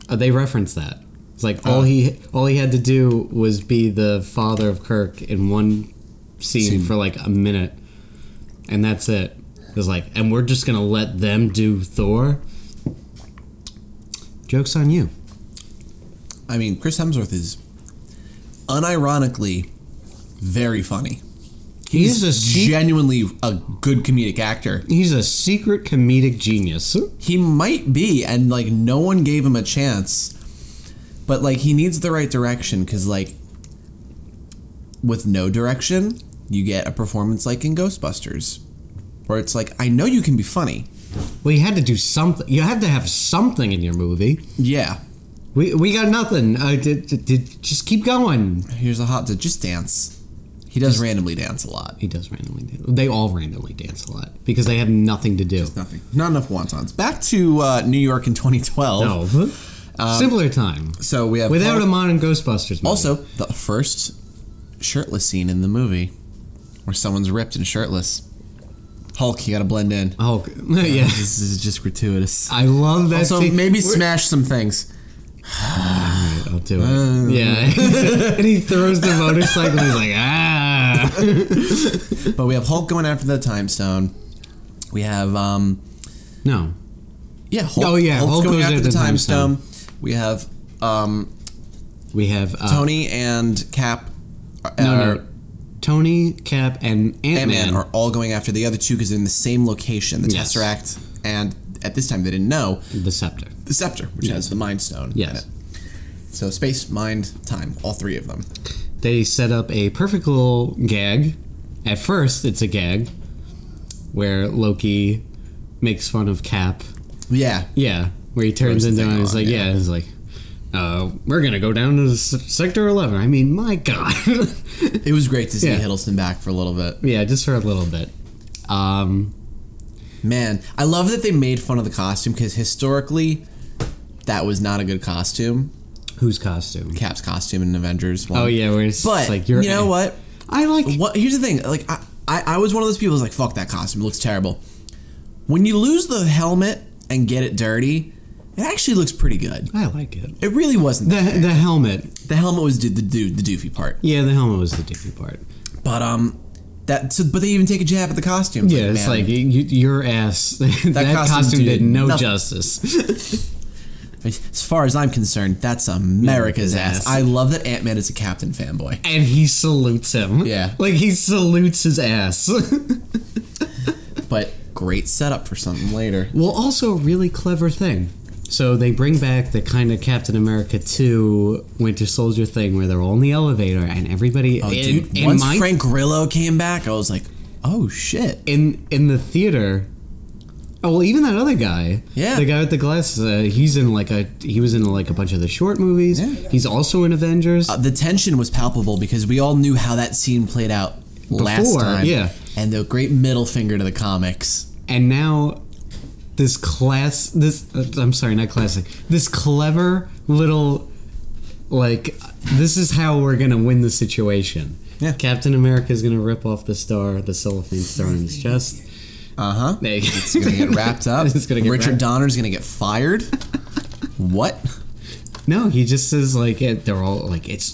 They referenced that. It's like all he had to do was be the father of Kirk in one scene for like a minute. And that's it. It's like, and we're just going to let them do Thor? Joke's on you. I mean, Chris Hemsworth is unironically very funny. He's genuinely a good comedic actor. He's a secret comedic genius. He might be, and like no one gave him a chance. But like he needs the right direction, because like with no direction, you get a performance like in Ghostbusters, where it's like, I know you can be funny. Well, you had to do something. You had to have something in your movie. Yeah. We got nothing. Just keep going. Here's a hot tip. Just dance. He does randomly dance a lot. He does randomly dance. They all randomly dance a lot because they have nothing to do. Just nothing. Not enough wontons. Back to New York in 2012. No. Simpler time. So we have without a modern Ghostbusters movie. Also, the first shirtless scene in the movie where someone's ripped and shirtless. Hulk, you gotta blend in. Hulk. Yeah. This is just gratuitous. I love that Also, scene. maybe smash some things. Alright, I'll do it. Yeah. And he throws the motorcycle and he's like, ah. But we have Hulk going after the time stone. We have, No. Yeah, Hulk. Oh, yeah. Hulk's Hulk going goes after at the the time time stone. We have, Tony and Cap. No. Tony, Cap, and Ant-Man are all going after the other two because they're in the same location, the Yes. Tesseract, and at this time they didn't know the Scepter. the Scepter, which has the Mind Stone in Yes. it. So space, mind, time, all three of them. They set up a perfect little gag. At first, it's a gag where Loki makes fun of Cap. Yeah. Yeah, where he turns into him and he's like, he's like, we're going to go down to Sector 11. I mean, my God. It was great to see Hiddleston back for a little bit. Yeah, just for a little bit. Man, I love that they made fun of the costume because historically, that was not a good costume. Whose costume? Cap's costume in Avengers 1. Oh, yeah, where it's but like, you know what? I like... Here's the thing. Like, I was one of those people who's like, fuck that costume. It looks terrible. When you lose the helmet and get it dirty, it actually looks pretty good. I like it. It really wasn't the helmet. The helmet was the doofy part. Yeah, the helmet was the doofy part. But but they even take a jab at the costume. Yeah, it's like your ass. that costume did no justice. As far as I'm concerned, that's America's ass. I love that Ant-Man is a Captain fanboy. And he salutes him. Yeah. Like, he salutes his ass. But great setup for something later. Well, also a really clever thing. So they bring back the kind of Captain America 2 Winter Soldier thing where they're all in the elevator and everybody... Once Frank Grillo came back, I was like, oh, shit. In the theater... Oh, well, even that other guy, the guy with the glasses, he was in like a bunch of the short movies. Yeah. He's also in Avengers. The tension was palpable because we all knew how that scene played out last time. Yeah, and the great middle finger to the comics. And now, this clever little, like, this is how we're gonna win the situation. Yeah, Captain America is gonna rip off the cellophane star in his chest. It's gonna get wrapped up. Richard Donner's gonna get fired. What? No, he just says like they're all like it's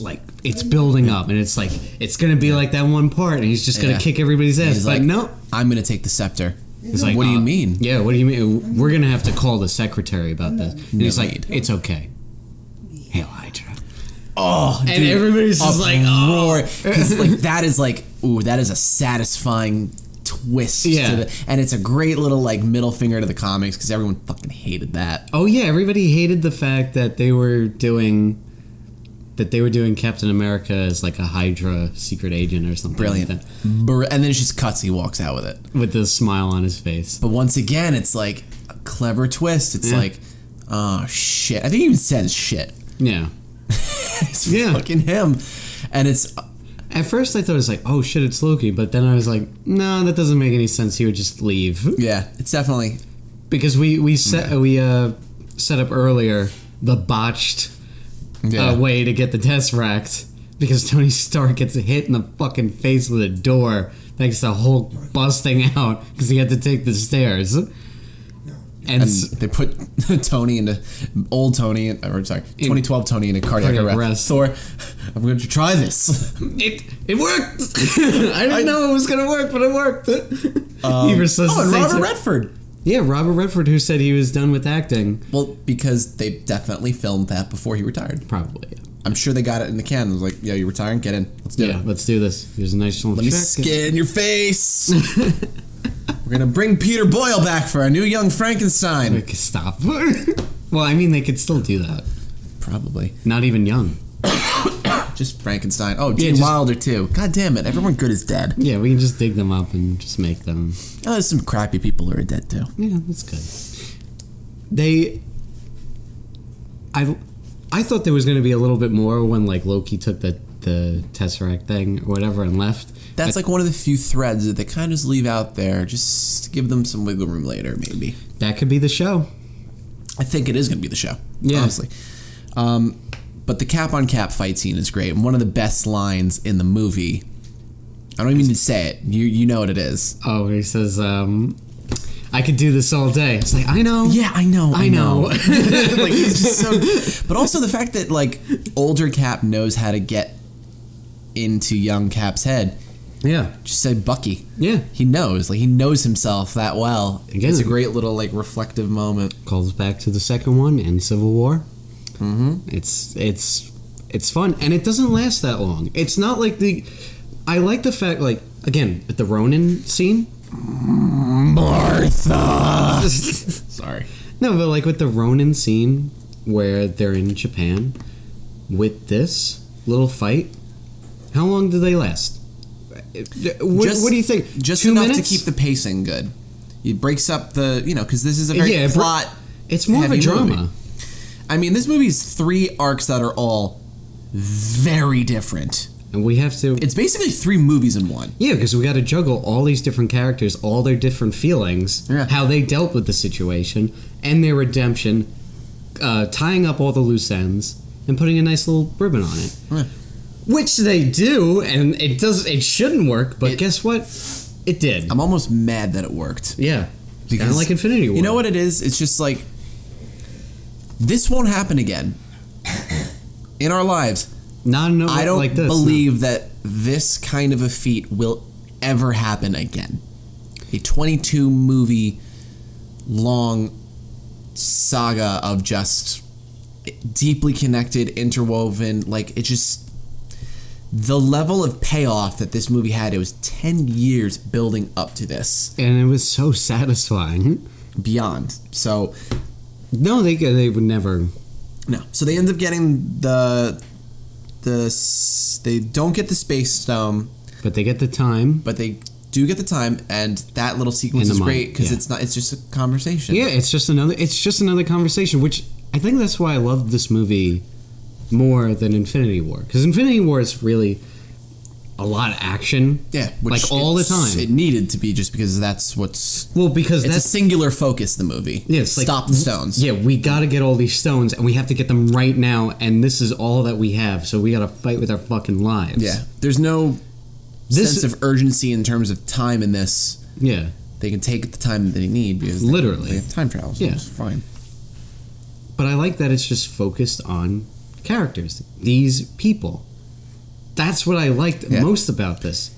building up, and it's like it's gonna be like that one part, and he's just gonna kick everybody's ass. He's like, no, I'm gonna take the scepter. He's like, what do you mean? Yeah, what do you mean? We're gonna have to call the secretary about this. And he's like, it's okay. Hail Hydra. Oh, and dude, everybody's just like, oh, because like that is like, ooh, that is a satisfying twist. Yeah, and it's a great little like middle finger to the comics because everyone fucking hated that. Oh yeah, everybody hated the fact that they were doing Captain America as like a Hydra secret agent or something. Brilliant. Like that. And then it just cuts. He walks out with it with a smile on his face. But once again, it's like a clever twist. It's like, oh shit. I think he even says shit. Yeah. It's fucking him. And it's... At first I thought it was like, oh shit, it's Loki. But then I was like, no, that doesn't make any sense. He would just leave. Yeah, it's definitely... Because we set up earlier the botched way to get the Tesseract. Because Tony Stark gets hit in the fucking face with a door. Thanks to Hulk busting out because he had to take the stairs. And they put Tony into old Tony, or sorry, 2012 Tony into cardiac arrest. Thor, I'm going to try this. It worked. I didn't know it was going to work, but it worked. And Robert Redford. Yeah, Robert Redford, who said he was done with acting. Well, because they definitely filmed that before he retired. Probably. Yeah. I'm sure they got it in the can. It was like, yo, you retiring? Get in. Let's do it. Yeah, let's do this. Here's a nice little Let me skin your face. We're going to bring Peter Boyle back for our new young Frankenstein. Stop. Well, I mean, they could still do that. Probably. Not even young. Just Frankenstein. Oh, Gene Wilder, too. God damn it. Everyone good is dead. Yeah, we can just dig them up and just make them. Oh, there's some crappy people who are dead, too. Yeah, that's good. I thought there was going to be a little bit more when, like, Loki took the Tesseract thing or whatever and left. That's like one of the few threads that they kind of just leave out there, just to give them some wiggle room later, maybe. That could be the show. I think it is going to be the show, yeah. Honestly. But the cap-on-cap fight scene is great, and one of the best lines in the movie. I don't even need to say it. You know what it is. Oh, he says, I could do this all day. It's like, I know. Yeah, I know. Like, he's just so... But also the fact that, like, older Cap knows how to get into young Cap's head. Yeah. Just say Bucky. Yeah. He knows. Like, he knows himself that well. Again, it's a great little, like, reflective moment. Calls back to the second one in Civil War. Mm-hmm. It's fun. And it doesn't last that long. It's not like I like the fact, like, again, at the Ronin scene. Martha! Sorry. No, but, like, with the Ronin scene where they're in Japan, with this little fight, how long do they last? What do you think? Just 2 enough minutes? to keep the pacing good. It breaks up the, because this is a very plot. It's more of a drama. Movie. I mean, this movie's 3 arcs that are all very different. And we have to... It's basically 3 movies in one. Yeah, because we got to juggle all these different characters, all their different feelings, how they dealt with the situation, and their redemption, tying up all the loose ends, and putting a nice little ribbon on it. Yeah. Which they do, and it shouldn't work, but guess what? It did. I'm almost mad that it worked. Yeah. Kind of like Infinity War. You know what it is? It's just like, this won't happen again. In our lives. I don't like this, believe that this kind of a feat will ever happen again. A 22 movie long saga of just deeply connected, interwoven, like it just... The level of payoff that this movie had, it was 10 years building up to this. And it was so satisfying. Beyond. So... No, they would never... No. So they end up getting they don't get the Space Stone. But they get the time. But they do get the time, and that little sequence is great, because it's just a conversation. Yeah, it's just another conversation, which I think that's why I love this movie more than Infinity War, because Infinity War is really a lot of action, like all the time. It needed to be, just because that's what's because it's a singular focus. The movie, it's like, stop the stones. Yeah, we got to get all these stones, and we have to get them right now, and this is all that we have, so we got to fight with our fucking lives. Yeah, there's no sense of urgency in terms of time in this. Yeah, they can take the time that they need because literally they have time travel. So it's fine. But I like that it's just focused on characters. These people. That's what I liked most about this.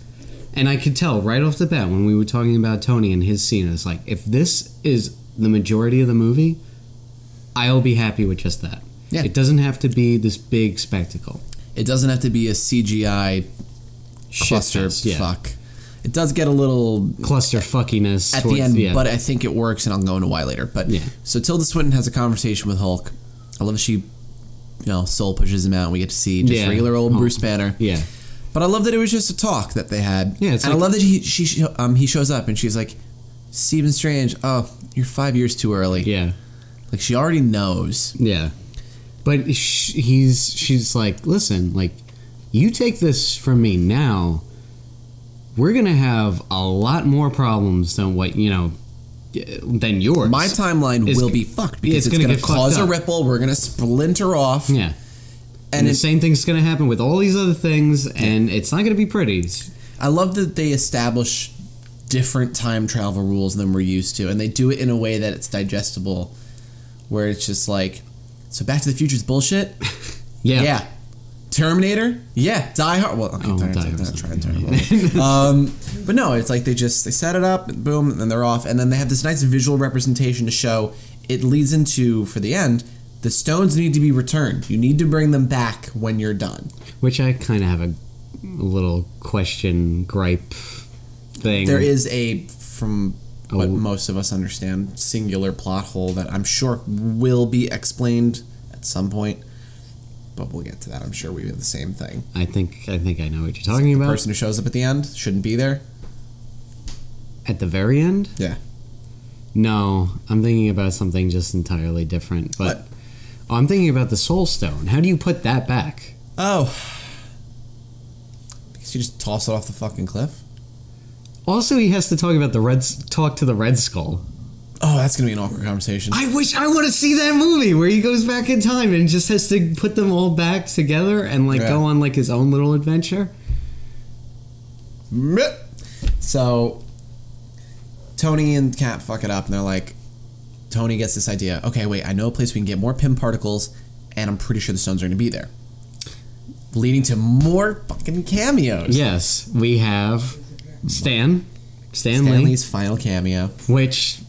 And I could tell right off the bat when we were talking about Tony and his scene, it's like, if this is the majority of the movie, I'll be happy with just that. Yeah. It doesn't have to be this big spectacle. It doesn't have to be a CGI cluster fuck. It does get a little cluster fuckiness at the end, but I think it works, and I'll go into why later. But so Tilda Swinton has a conversation with Hulk. I love that she, soul pushes him out, and we get to see just regular old Bruce Banner. Yeah. But I love that it was just a talk that they had. Yeah, and I love that he shows up, and she's like, Stephen Strange, oh, you're 5 years too early. Yeah. Like, she already knows. Yeah. But she's like, listen, like, you take this from me now, we're going to have a lot more problems than what, than yours. My timeline will be fucked because it's going to cause a ripple. We're going to splinter off. Yeah. And the same thing's going to happen with all these other things, and it's not going to be pretty. I love that they establish different time travel rules than we're used to, and they do it in a way that it's digestible, where it's just like, so Back to the Future's bullshit? Yeah. Terminator? Yeah. Die Hard? Well, okay, but no, it's like they set it up, boom, and then they're off, and then they have this nice visual representation to show it leads into, for the end, the stones need to be returned. You need to bring them back when you're done. Which I kind of have a little gripe thing. There is from what most of us understand, singular plot hole that I'm sure will be explained at some point. But we'll get to that. I'm sure we have the same thing. I think I know what you're talking about. The person who shows up at the end shouldn't be there. At the very end? Yeah. No, I'm thinking about something just entirely different. But what? I'm thinking about the Soul Stone. How do you put that back? Oh. Because you just toss it off the fucking cliff? Also, he has to talk to the Red Skull. Oh, that's going to be an awkward conversation. I want to see that movie where he goes back in time and just has to put them all back together and go on his own little adventure. So, Tony and Cap fuck it up, and they're like, Tony gets this idea. Okay, wait, I know a place we can get more Pym particles, and I'm pretty sure the stones are going to be there. Leading to more fucking cameos. Yes, we have Stan Lee's final cameo. Which,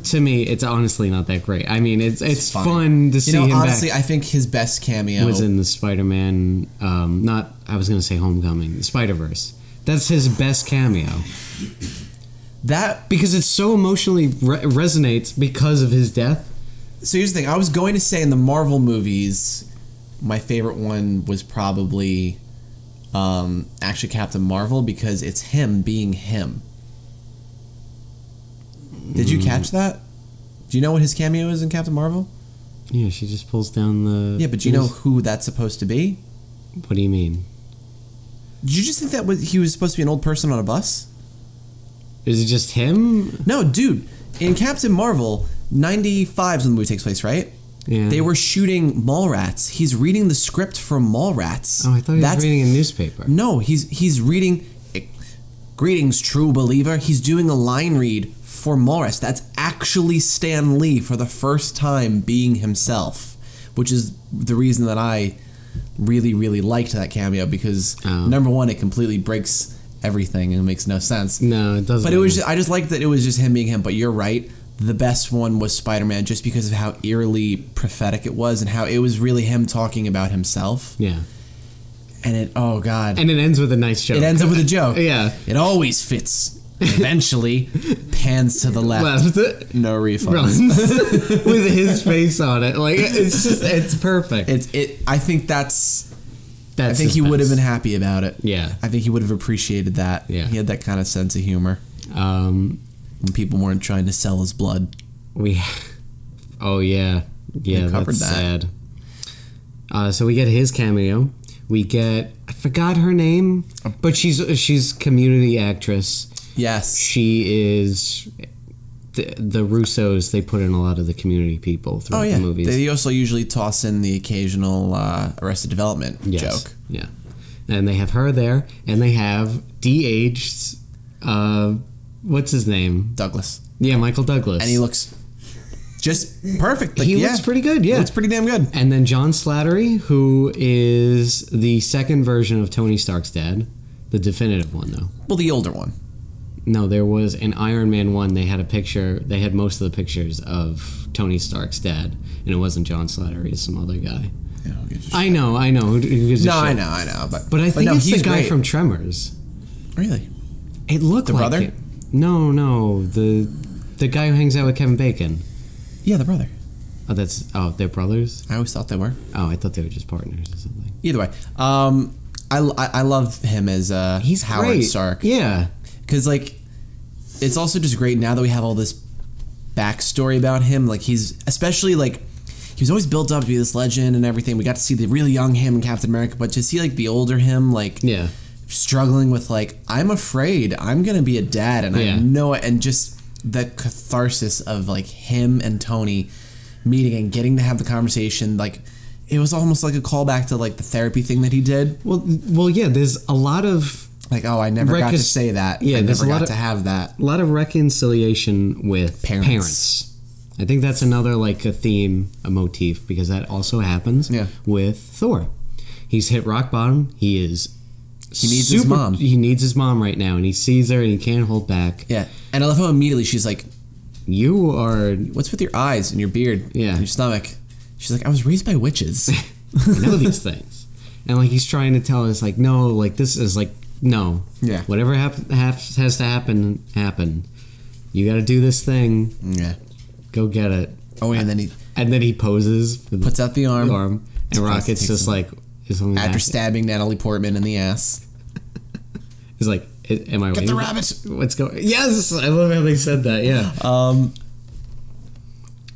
to me, it's honestly not that great. I mean, it's fun to see him honestly, back. I think his best cameo was in the Spider-Man, I was going to say Homecoming, the Spider-Verse. That's his best cameo. Because it so emotionally resonates because of his death. So here's the thing. I was going to say in the Marvel movies, my favorite one was probably actually Captain Marvel, because it's him being him. Did you catch that? Do you know what his cameo is in Captain Marvel? Yeah, she just pulls down the... Yeah, but do you know who that's supposed to be? What do you mean? Did you just think that he was supposed to be an old person on a bus? Is it just him? No, dude. In Captain Marvel, 95 is when the movie takes place, right? Yeah. They were shooting Mallrats. He's reading the script from Mallrats. Oh, I thought he was reading a newspaper. No, he's reading... Greetings, true believer. He's doing a line read for Mallrats. That's actually Stan Lee for the first time being himself, which is the reason that I really, really liked that cameo, because number one, it completely breaks everything and it makes no sense. No, it doesn't. But I just liked that it was just him being him. But you're right. The best one was Spider-Man, just because of how eerily prophetic it was and how it was really him talking about himself. Yeah. And oh God. And it ends with a nice joke. It ends up with a joke. Yeah. It always fits. Eventually, pans to the left. No refunds. With his face on it. Like, it's perfect. I think I think he would have been happy about it. Yeah. I think he would have appreciated that. Yeah. He had that kind of sense of humor. When people weren't trying to sell his blood. Oh, yeah. Yeah, that's sad. So we get his cameo. We get... I forgot her name. But she's Community actress. Yes. She is... The Russos, they put in a lot of the Community people throughout the movies. They also usually toss in the occasional Arrested Development joke. Yeah. And they have her there, and they have de-aged... what's his name? Douglas. Yeah, Michael Douglas. And he looks just perfect. Like, he looks pretty good, yeah. Looks pretty damn good. And then John Slattery, who is the second version of Tony Stark's dad. The definitive one, though. Well, the older one. No, there was in Iron Man 1, they had a picture, they had most of the pictures of Tony Stark's dad, and it wasn't John Slattery, it's some other guy. Yeah, I know. Who gives a shit? I know. But I think it's the guy great. from Tremors. Really? It looked the like brother? it. No, the guy who hangs out with Kevin Bacon. Yeah, the brother. They're brothers? I always thought they were. Oh, I thought they were just partners or something. Either way, I love him as He's Howard great. Stark. Yeah. Because, like, it's also just great now that we have all this backstory about him. Like, he's, especially, like, he was always built up to be this legend and everything. We got to see the really young him in Captain America, but to see, like, the older him, like, struggling with, like, I'm afraid I'm going to be a dad, and I know it, and just the catharsis of, like, him and Tony meeting and getting to have the conversation, like, it was almost like a callback to, like, the therapy thing that he did. Well, yeah, there's a lot of... Like, oh, I never got to say that. Yeah, I there's never a lot got of, to have that. A lot of reconciliation with parents. I think that's another, like, a theme, a motif, because that also happens with Thor. He's hit rock bottom. He needs his mom. He needs his mom right now, and he sees her, and he can't hold back. Yeah, and I love how immediately she's like, "You are... What's with your eyes and your beard and your stomach?" She's like, "I was raised by witches. I know these things." And, like, he's trying to tell us, like, no, like, this is, like, no. Yeah. Whatever has to happen. You got to do this thing. Yeah. Go get it. Oh, and then he poses. Puts out the arm. And Rocket's just like... After stabbing Natalie Portman in the ass. He's like, am I Get waiting? the rabbit! What's going... Yes! I love how they said that, yeah.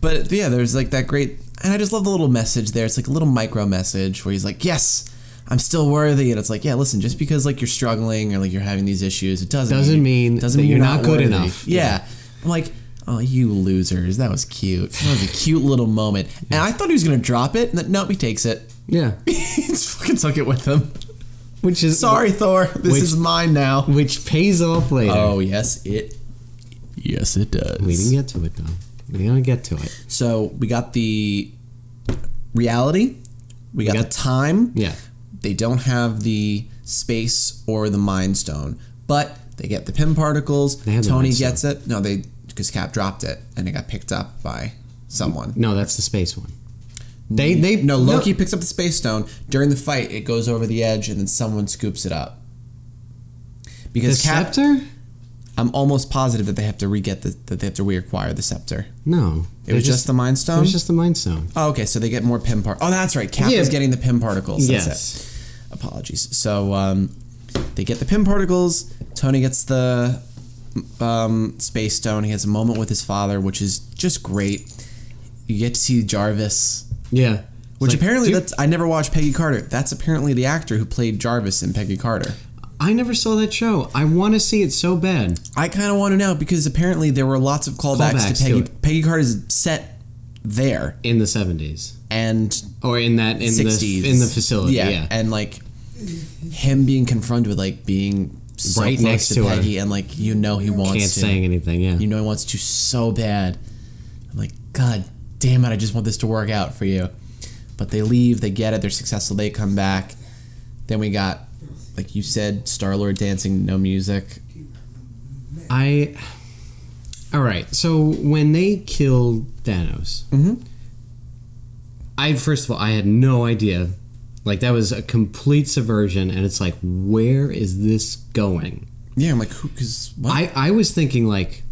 But, yeah, there's, like, that great... And I just love the little message there. It's like a little micro message where he's like, yes, I'm still worthy. And it's like, yeah, listen, just because, like, you're struggling or, like, you're having these issues, it doesn't mean you're not good worthy. Enough. Yeah. I'm like, oh, you losers. That was cute. That was a cute little moment. And I thought he was going to drop it. And then, nope, he takes it. Yeah. He just fucking took it with him. Which is... Sorry, Thor. This is mine now. Which pays off later. Oh, yes, it does. We didn't get to it, though. We're going to get to it. So, we got the reality. We got the time. Yeah. They don't have the space or the Mind Stone. But they get the Pym particles. Tony gets it. No, because Cap dropped it, and it got picked up by someone. No, that's the space one. Loki picks up the Space Stone. During the fight, it goes over the edge, and then someone scoops it up. Because the scepter? I'm almost positive that they have to reacquire the scepter. No. It was just the Mind Stone? It was just the Mind Stone. Oh, okay, so they get more Pym particles. Oh, that's right. Cap is getting the Pym particles. That's yes. it. Apologies. So, they get the Pym particles. Tony gets the Space Stone. He has a moment with his father, which is just great. You get to see Jarvis. Yeah. Which apparently, I never watched Peggy Carter. That's apparently the actor who played Jarvis in Peggy Carter. I never saw that show. I want to see it so bad. I kind of want to know because apparently there were lots of callbacks to Peggy. Peggy Carter's set there in the 70s or in the 60s in the facility. Yeah, and like him being confronted with like being so right close next to Peggy her. And like he wants can't to. say anything. Yeah, he wants to so bad. I'm like, God damn it! I just want this to work out for you. But they leave. They get it. They're successful. They come back. Then we got, like you said, Star-Lord dancing, no music. All right. So when they killed Thanos, first of all, I had no idea. Like that was a complete subversion, and it's like, where is this going? Yeah, I'm like, who? Because what? I was thinking like,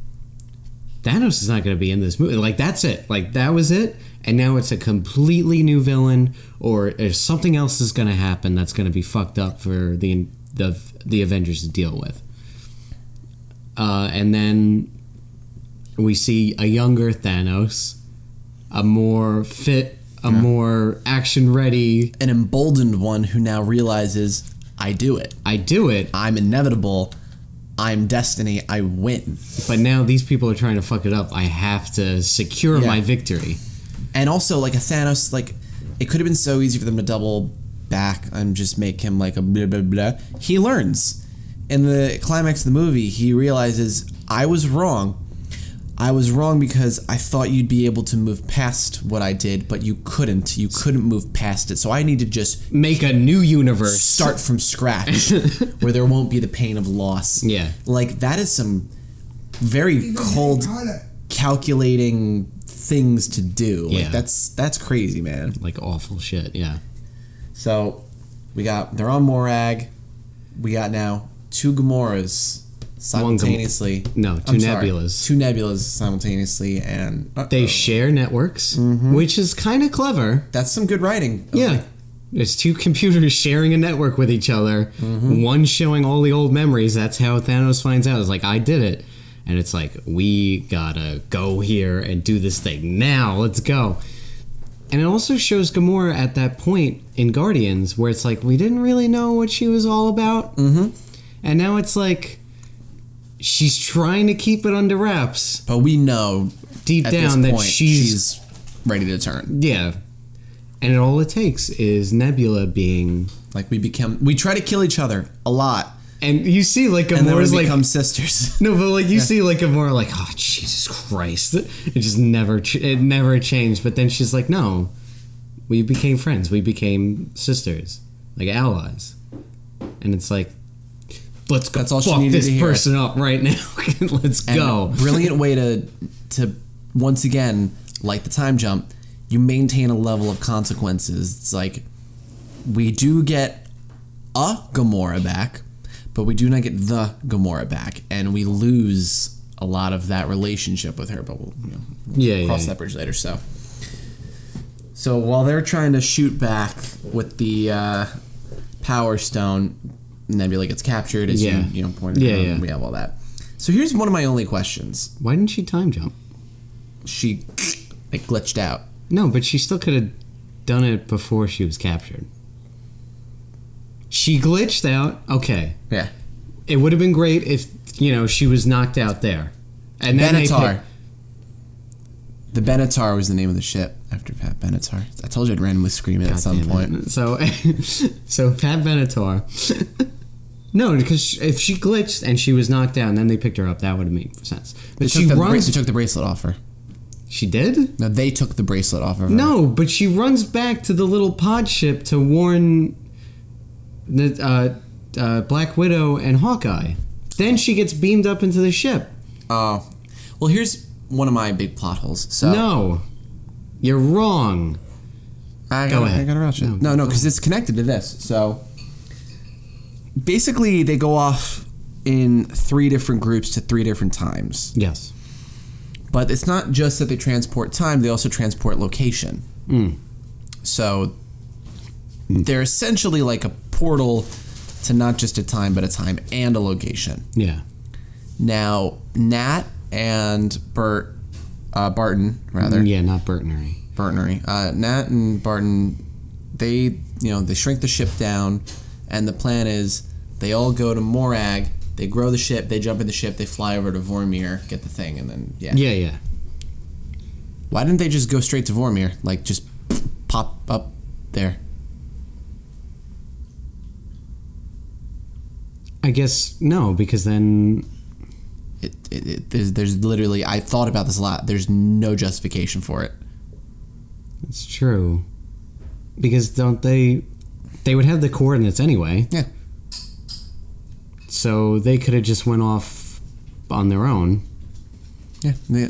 Thanos is not going to be in this movie. Like that's it. Like that was it. And now it's a completely new villain, or something else is going to happen that's going to be fucked up for the Avengers to deal with. And then we see a younger Thanos, a more fit, more action-ready... An emboldened one who now realizes, I do it. I'm inevitable. I'm destiny. I win. But now these people are trying to fuck it up. I have to secure my victory. And also, like, a Thanos, like, it could have been so easy for them to double back and just make him, like, a blah, blah, blah. He learns. In the climax of the movie, he realizes, I was wrong. I was wrong because I thought you'd be able to move past what I did, but you couldn't. You couldn't move past it. So I need to just make a new universe. Start from scratch where there won't be the pain of loss. Yeah. Like, that is some very cold, calculating things to do. Yeah. Like, that's crazy, man. Like, awful shit, yeah. So, they're on Morag. We got now 2 Gamoras simultaneously. Two Nebulas. 2 Nebulas simultaneously, and they share networks, which is kind of clever. That's some good writing. Yeah. There's 2 computers sharing a network with each other. One showing all the old memories. That's how Thanos finds out. It's like, I did it. And it's like, we gotta go here and do this thing now. Let's go. And it also shows Gamora at that point in Guardians where it's like, we didn't really know what she was all about. And now it's like, she's trying to keep it under wraps. But we know deep down that she's ready to turn. Yeah. And all it takes is Nebula being... Like, we try to kill each other a lot. And you see, like, Gamora's and then we like... become sisters. No, but, like, you see, like, Gamora, like, oh, Jesus Christ. It just never changed. But then she's like, no, we became friends. We became sisters. Like, allies. And it's like, let's go. That's all fuck this person up right now. Let's go. Brilliant way to once again, like the time jump, you maintain a level of consequences. It's like, we do get a Gamora back, but we do not get the Gamora back, and we lose a lot of that relationship with her. But we'll cross that bridge later. So while they're trying to shoot back with the Power Stone, Nebula gets captured, as you pointed out. We have all that. So here's one of my only questions. Why didn't she time jump? She glitched out. No, but she still could have done it before she was captured. She glitched out. Okay. Yeah. It would have been great if, she was knocked out there. And then Benatar. The Benatar was the name of the ship after Pat Benatar. I told you I'd randomly scream it at some point. So Pat Benatar. No, because if she glitched and she was knocked out and then they picked her up, that would have made sense. But they took the bracelet off her. She did? No, they took the bracelet off of her. No, but she runs back to the little pod ship to warn the Black Widow and Hawkeye. Then she gets beamed up into the ship. Oh. Well, here's one of my big plot holes. So no. You're wrong. Go ahead. I gotta rush it. No, because it's connected to this. So basically, they go off in 3 different groups to 3 different times. Yes. But it's not just that they transport time, they also transport location. So they're essentially like a portal to not just a time, but a time and a location. Yeah. Now, Nat and Barton, rather. Yeah, not Burtnery. Nat and Barton, they shrink the ship down, and the plan is they all go to Morag. They grow the ship, they jump in the ship, they fly over to Vormir, get the thing, and then, Yeah. Why didn't they just go straight to Vormir? Like, just pop up there? I guess no, because then... There's literally... I thought about this a lot. There's no justification for it. It's true. Because don't they... They would have the coordinates anyway. Yeah. So they could have just went off on their own. Yeah.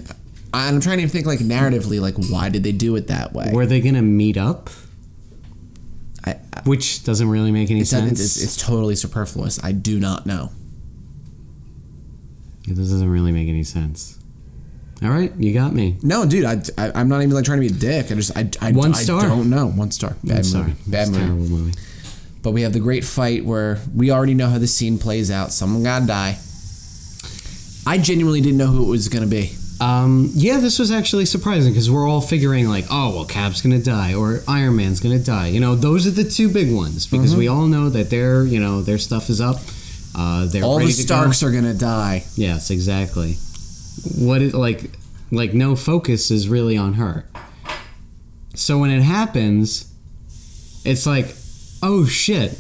I'm trying to think, like, narratively, like, why did they do it that way? Were they going to meet up? Which doesn't really make any sense. It's totally superfluous. I do not know. It doesn't really make any sense. All right, you got me. No, dude, I'm not even like trying to be a dick. I 1 star? I don't know. 1 star. Bad movie. Terrible movie. But we have the great fight where we already know how this scene plays out. Someone gotta die. I genuinely didn't know who it was gonna be. Yeah, this was actually surprising because we're all figuring like, oh, well, Cap's gonna die or Iron Man's gonna die. Those are the 2 big ones because we all know that their stuff is up. They're all ready the to Starks go. are gonna die. Yes, exactly. Like no focus is really on her. So when it happens, it's like, oh shit,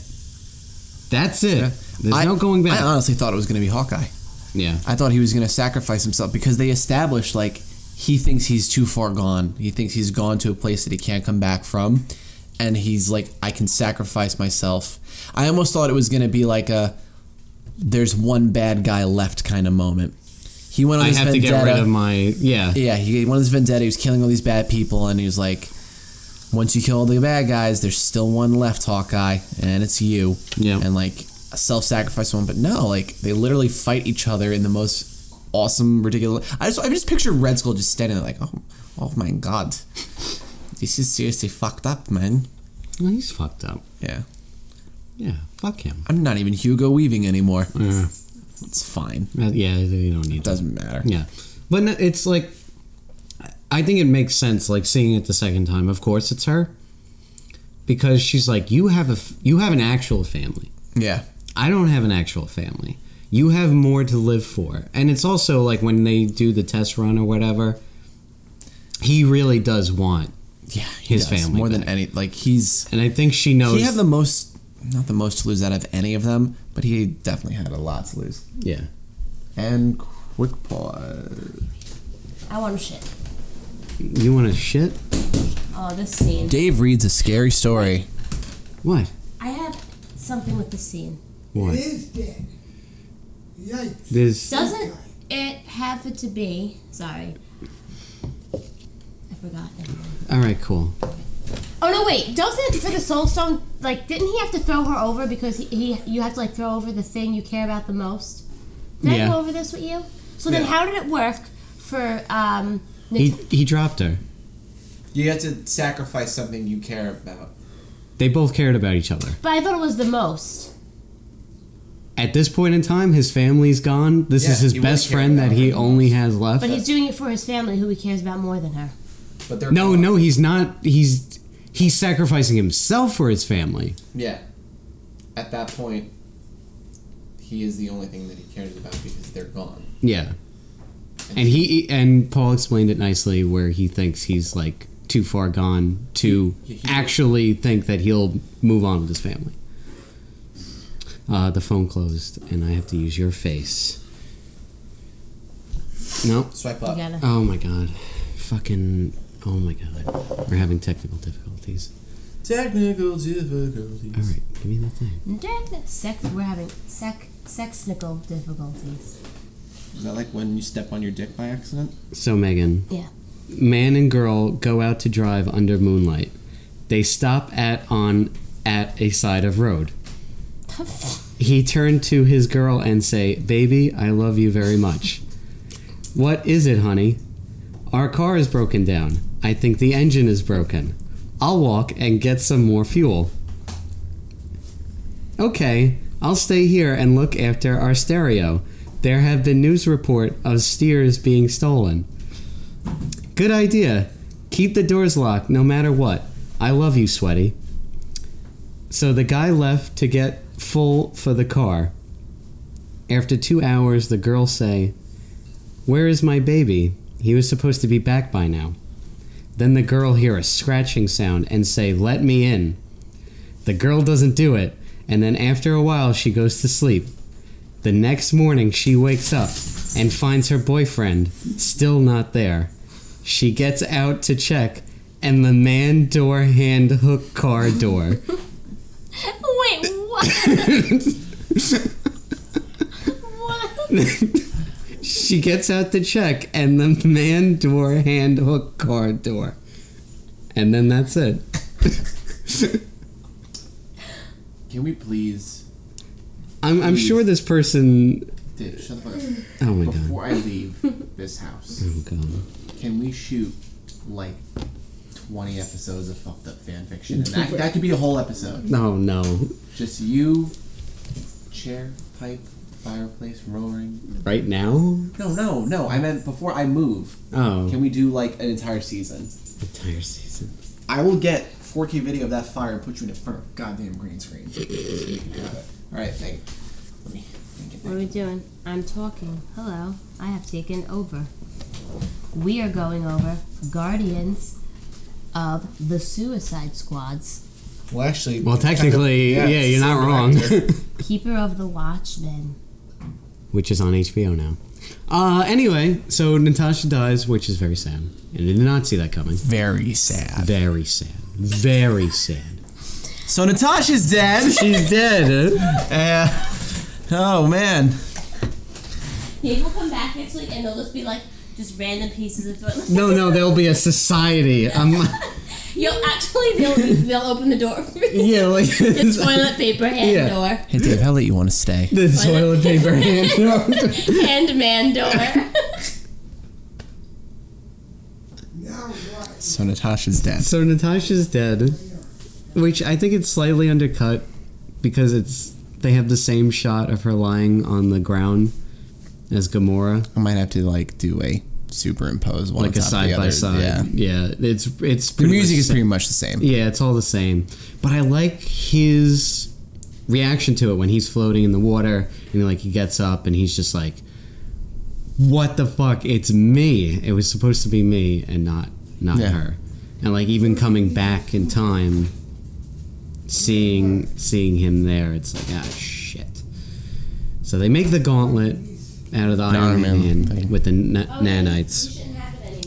that's it. Yeah. There's no going back. I honestly thought it was gonna be Hawkeye. Yeah. I thought he was going to sacrifice himself because they established, like, he thinks he's too far gone. He thinks he's gone to a place that he can't come back from. And he's like, I can sacrifice myself. I almost thought it was going to be like a there's one bad guy left kind of moment. He went on his vendetta. I have to get rid of my... Yeah. Yeah, he went on his vendetta. He was killing all these bad people. And he was like, once you kill all the bad guys, there's still one left, Hawkeye. And it's you. Yeah. And like a self-sacrifice one. But no, like they literally fight each other in the most awesome, ridiculous... I just picture Red Skull just standing there like, oh my god. This is seriously fucked up, man. Well, he's fucked up. Yeah. Yeah, fuck him. I'm not even Hugo Weaving anymore. Yeah. It's fine. Yeah, you don't need it. Doesn't matter. Yeah. But it's like... I think it makes sense, like, seeing it the second time. Of course it's her. Because she's like, you have an actual family. Yeah. I don't have an actual family. You have more to live for. And it's also like when they do the test run or whatever, he really does want his family more back. than any. Like he's... And I think she knows... He had the most... Not the most to lose out of any of them, but he definitely had a lot to lose. Yeah. And quick pause. I want to shit. You want to shit? Oh, this scene. Dave reads a scary story. What? I have something with the scene. What? It is dead. Yikes. Doesn't it have it to be... Sorry. I forgot. Alright, cool. Oh, no, wait. Doesn't, for the Soul Stone, like, didn't he have to throw her over because you have to, like, throw over the thing you care about the most? Did I go over this with you? So then how did it work for, He dropped her. You have to sacrifice something you care about. They both cared about each other. But I thought it was the most. At this point in time, his family's gone. This is his best friend that he only has left. But he's doing it for his family, who he cares about more than her. But they're no, he's not. He's sacrificing himself for his family. Yeah. At that point, he is the only thing that he cares about because they're gone. Yeah. And Paul explained it nicely where he thinks he's like too far gone to actually think that he'll move on with his family. The phone closed, and I have to use your face. No. Swipe up. Oh my god. Fucking. Oh my god. We're having technical difficulties. Technical difficulties. Alright, give me the thing. We're having sexnical difficulties. Is that like when you step on your dick by accident? So, Megan. Yeah. Man and girl go out to drive under moonlight. They stop at a side of road. He turned to his girl and say, "Baby, I love you very much." "What is it, honey?" "Our car is broken down. I think the engine is broken. I'll walk and get some more fuel." "Okay, I'll stay here and look after our stereo. There have been news report of steers being stolen." "Good idea. Keep the doors locked no matter what. I love you, sweaty." So the guy left to get full for the car. After 2 hours, the girls say, "Where is my baby? He was supposed to be back by now." Then the girl hear a scratching sound and say, "Let me in." The girl doesn't do it, and then after a while she goes to sleep. The next morning she wakes up and finds her boyfriend still not there. She gets out to check, and the man door hand hook car door. Wait, what? What? She gets out to check, and the man door hand hook car door. And then that's it. Can we please... I'm sure this person... Dude, shut the fuck up. Oh my god. Before I leave this house, Oh god. can we shoot like 20 episodes of fucked up fan fiction? And that could be a whole episode. Oh no. Just you, chair, pipe, fireplace, roaring. Right now? No. I meant before I move. Oh. Can we do like an entire season? Entire season. I will get 4K video of that fire and put you in a front of a goddamn green screen. Alright, thank you. Let me think. What are we doing? I'm talking. Hello. I have taken over. We are going over Guardians of the Suicide Squads. Well, actually... Well, technically, yeah, you're not wrong. Keeper of the Watchmen. which is on HBO now. Anyway, so Natasha dies, which is very sad. And I did not see that coming. Very sad. Very sad. Very sad. So Natasha's dead. She's dead. Oh, man. Maybe we'll come back next week and they'll just be like, just random pieces of toilet. No, there'll be a society. They'll open the door for you. Yeah, like the toilet paper hand door. Hey, Dave, how late you want to stay? The toilet paper hand door. Handman door. So Natasha's dead. So Natasha's dead, which I think it's slightly undercut because they have the same shot of her lying on the ground as Gamora. I might have to do a superimpose one like a side by side. Yeah. It's the music is pretty much the same. Yeah, it's all the same. But I like his reaction to it when he's floating in the water and he gets up and he's just like, "What the fuck? It's me. It was supposed to be me and not her." And even coming back in time, seeing him there, it's like, ah, shit. So they make the gauntlet out of the Iron Man with the nanites.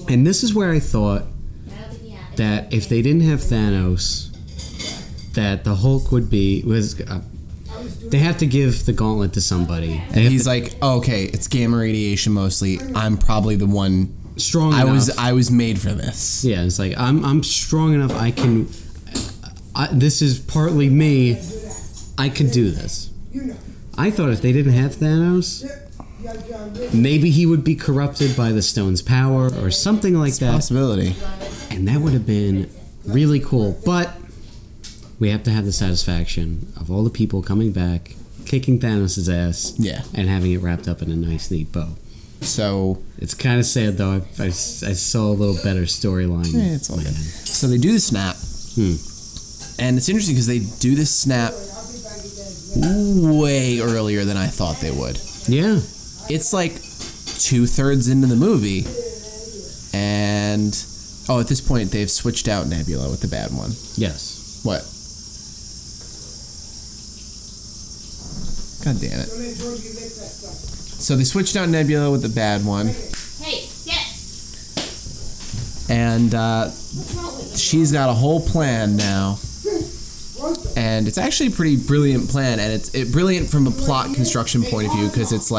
And this is where I thought that if they didn't have Thanos, that the Hulk would be... they have to give the gauntlet to somebody. And he's like, oh, okay, it's gamma radiation mostly. I'm probably the one... strong enough. I was made for this. Yeah, it's like, I'm strong enough, I can... this is partly me. I could do this. I thought if they didn't have Thanos... maybe he would be corrupted by the stone's power or something like that. Possibility. And that would have been really cool. But we have to have the satisfaction of all the people coming back, kicking Thanos' ass, and having it wrapped up in a nice, neat bow. So it's kind of sad, though. I saw a little better storyline. Yeah, it's all good. So they do the snap. And it's interesting because they do this snap way earlier than I thought they would. Yeah. It's 2/3 into the movie, and at this point they've switched out Nebula with the bad one. Yes. What? God damn it! So they switched out Nebula with the bad one. Hey, yes. And she's got a whole plan now. And it's actually a pretty brilliant plan, and it's brilliant from a plot construction point of view, because it's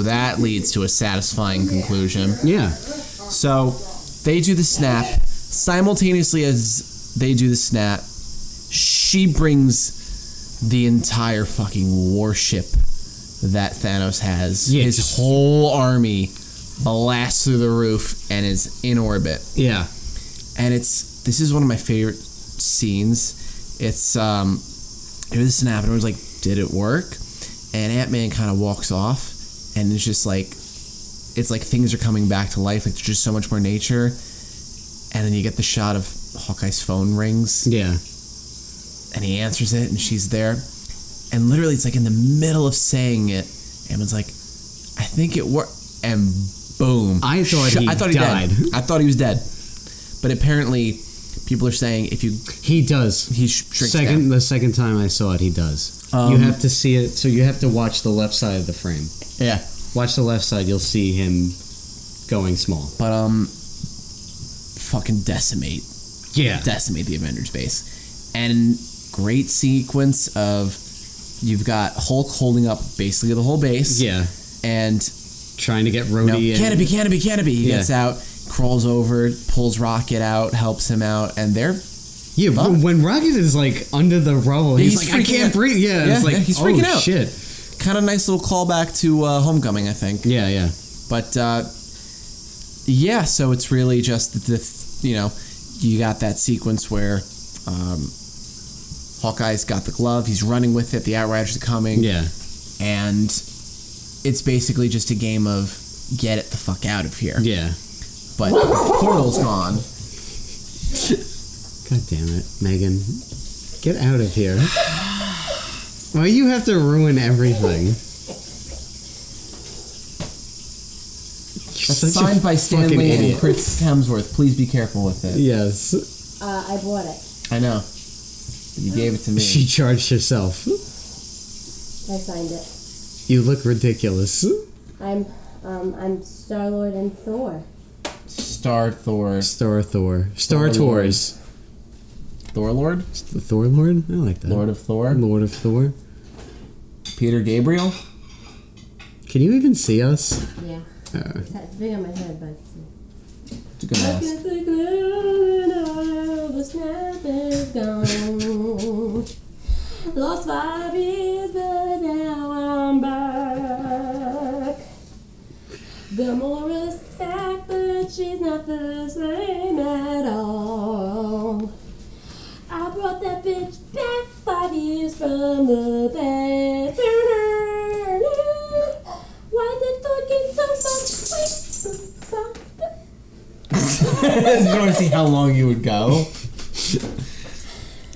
that leads to a satisfying conclusion. Yeah. So they do the snap. Simultaneously as they do the snap, she brings the entire fucking warship that Thanos has. Yeah, his whole army blasts through the roof and is in orbit. Yeah. And this is one of my favorite scenes. It's it was a snap and it was like, did it work? And Ant-Man kind of walks off and it's just it's like things are coming back to life. There's just so much more nature. And then you get the shot of Hawkeye's phone rings. Yeah. And he answers it and she's there. And literally it's in the middle of saying it, Ant-Man's like, I think it worked. And boom. I thought he died. I thought he was dead. But apparently people are saying he does. He shrinks down. The second time I saw it, he does. You have to see it, so you have to watch the left side of the frame. Yeah. Watch the left side, you'll see him going small. But fucking decimate the Avengers base. And great sequence of you've got Hulk holding up basically the whole base. Yeah. And trying to get Rhodey Canopy. He gets out, crawls over, pulls Rocket out, helps him out, and they're when Rocket is under the rubble, he's like, I can't breathe. Yeah, it's he's freaking out. Shit. Kind of nice little callback to Homecoming, I think. Yeah. But so it's really just you got that sequence where Hawkeye's got the glove, he's running with it, the Outriders are coming. Yeah. And it's basically just a game of get it the fuck out of here. Yeah. But the portal's gone. God damn it, Megan. Get out of here. Why you have to ruin everything? Signed by Stan Lee and Chris Hemsworth. Please be careful with it. Yes. I bought it. I know. You gave it to me. She charged herself. I signed it. You look ridiculous. I'm Star-Lord and Thor. Star Thor. Star Thor. Star Thor Tours. Thor Lord? The Thor Lord? I like that. Lord of Thor? Lord of Thor. Peter Gabriel? Can you even see us? Yeah. It's big on my head, but... It's a good mask. The snap is gone. Lost 5 years, but now I'm back. Gamora's back, but she's not the same at all. I brought that bitch back 5 years from the dead. Why did Thor get so much? I just want to see how long you would go.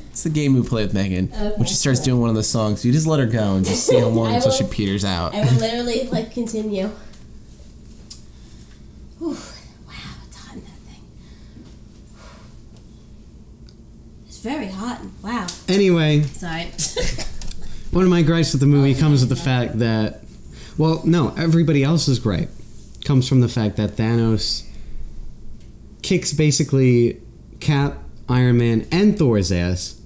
It's the game we play with Megan. Okay. When she starts doing one of the songs, you just let her go and just see how long until she peters out. I will literally, continue. Whew. Wow, it's hot in that thing. It's very hot. Wow. Anyway. Sorry. One of my gripes with the movie comes with the fact that... Well, no, everybody else's gripe comes from the fact that Thanos kicks basically Cap, Iron Man, and Thor's ass.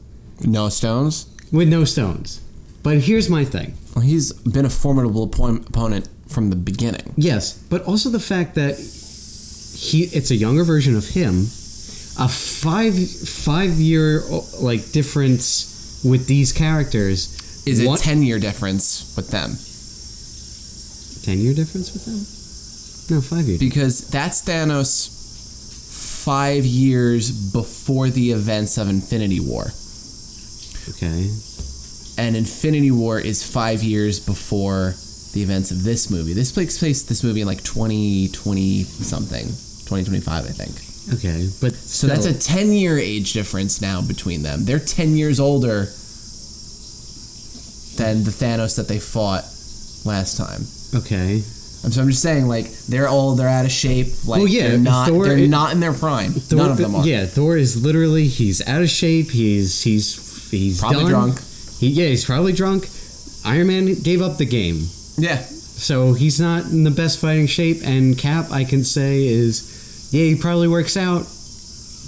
No stones? With no stones. But here's my thing. Well, he's been a formidable opponent from the beginning. Yes, but also the fact that it's a younger version of him, a five-year difference with these characters. Is a 10-year difference with them. 10-year difference with them? No, 5 years. Because that's Thanos 5 years before the events of Infinity War. Okay. And Infinity War is 5 years before the events of this movie. This takes place, this movie, in 2020 something. 2025, I think. Okay, but so that's a 10-year age difference now between them. They're 10 years older than the Thanos that they fought last time. Okay. So I'm just saying, they're old, they're out of shape. They're not in their prime. None of them are. Yeah, Thor is literally, he's out of shape. He's probably done. drunk. He's probably drunk. Iron Man gave up the game. Yeah. So he's not in the best fighting shape. And Cap, I can say, he probably works out,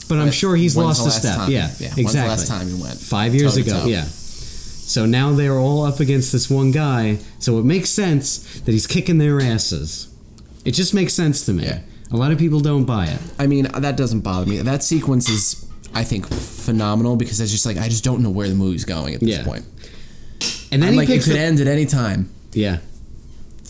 but I'm sure he's lost a step. Time? Yeah, exactly. When's the last time he went? 5 years ago. Yeah. So now they're all up against this one guy. So it makes sense that he's kicking their asses. It just makes sense to me. Yeah. A lot of people don't buy it. I mean, that doesn't bother me. That sequence is, I think, phenomenal because it's just I just don't know where the movie's going at this point. And then it could end at any time. Yeah.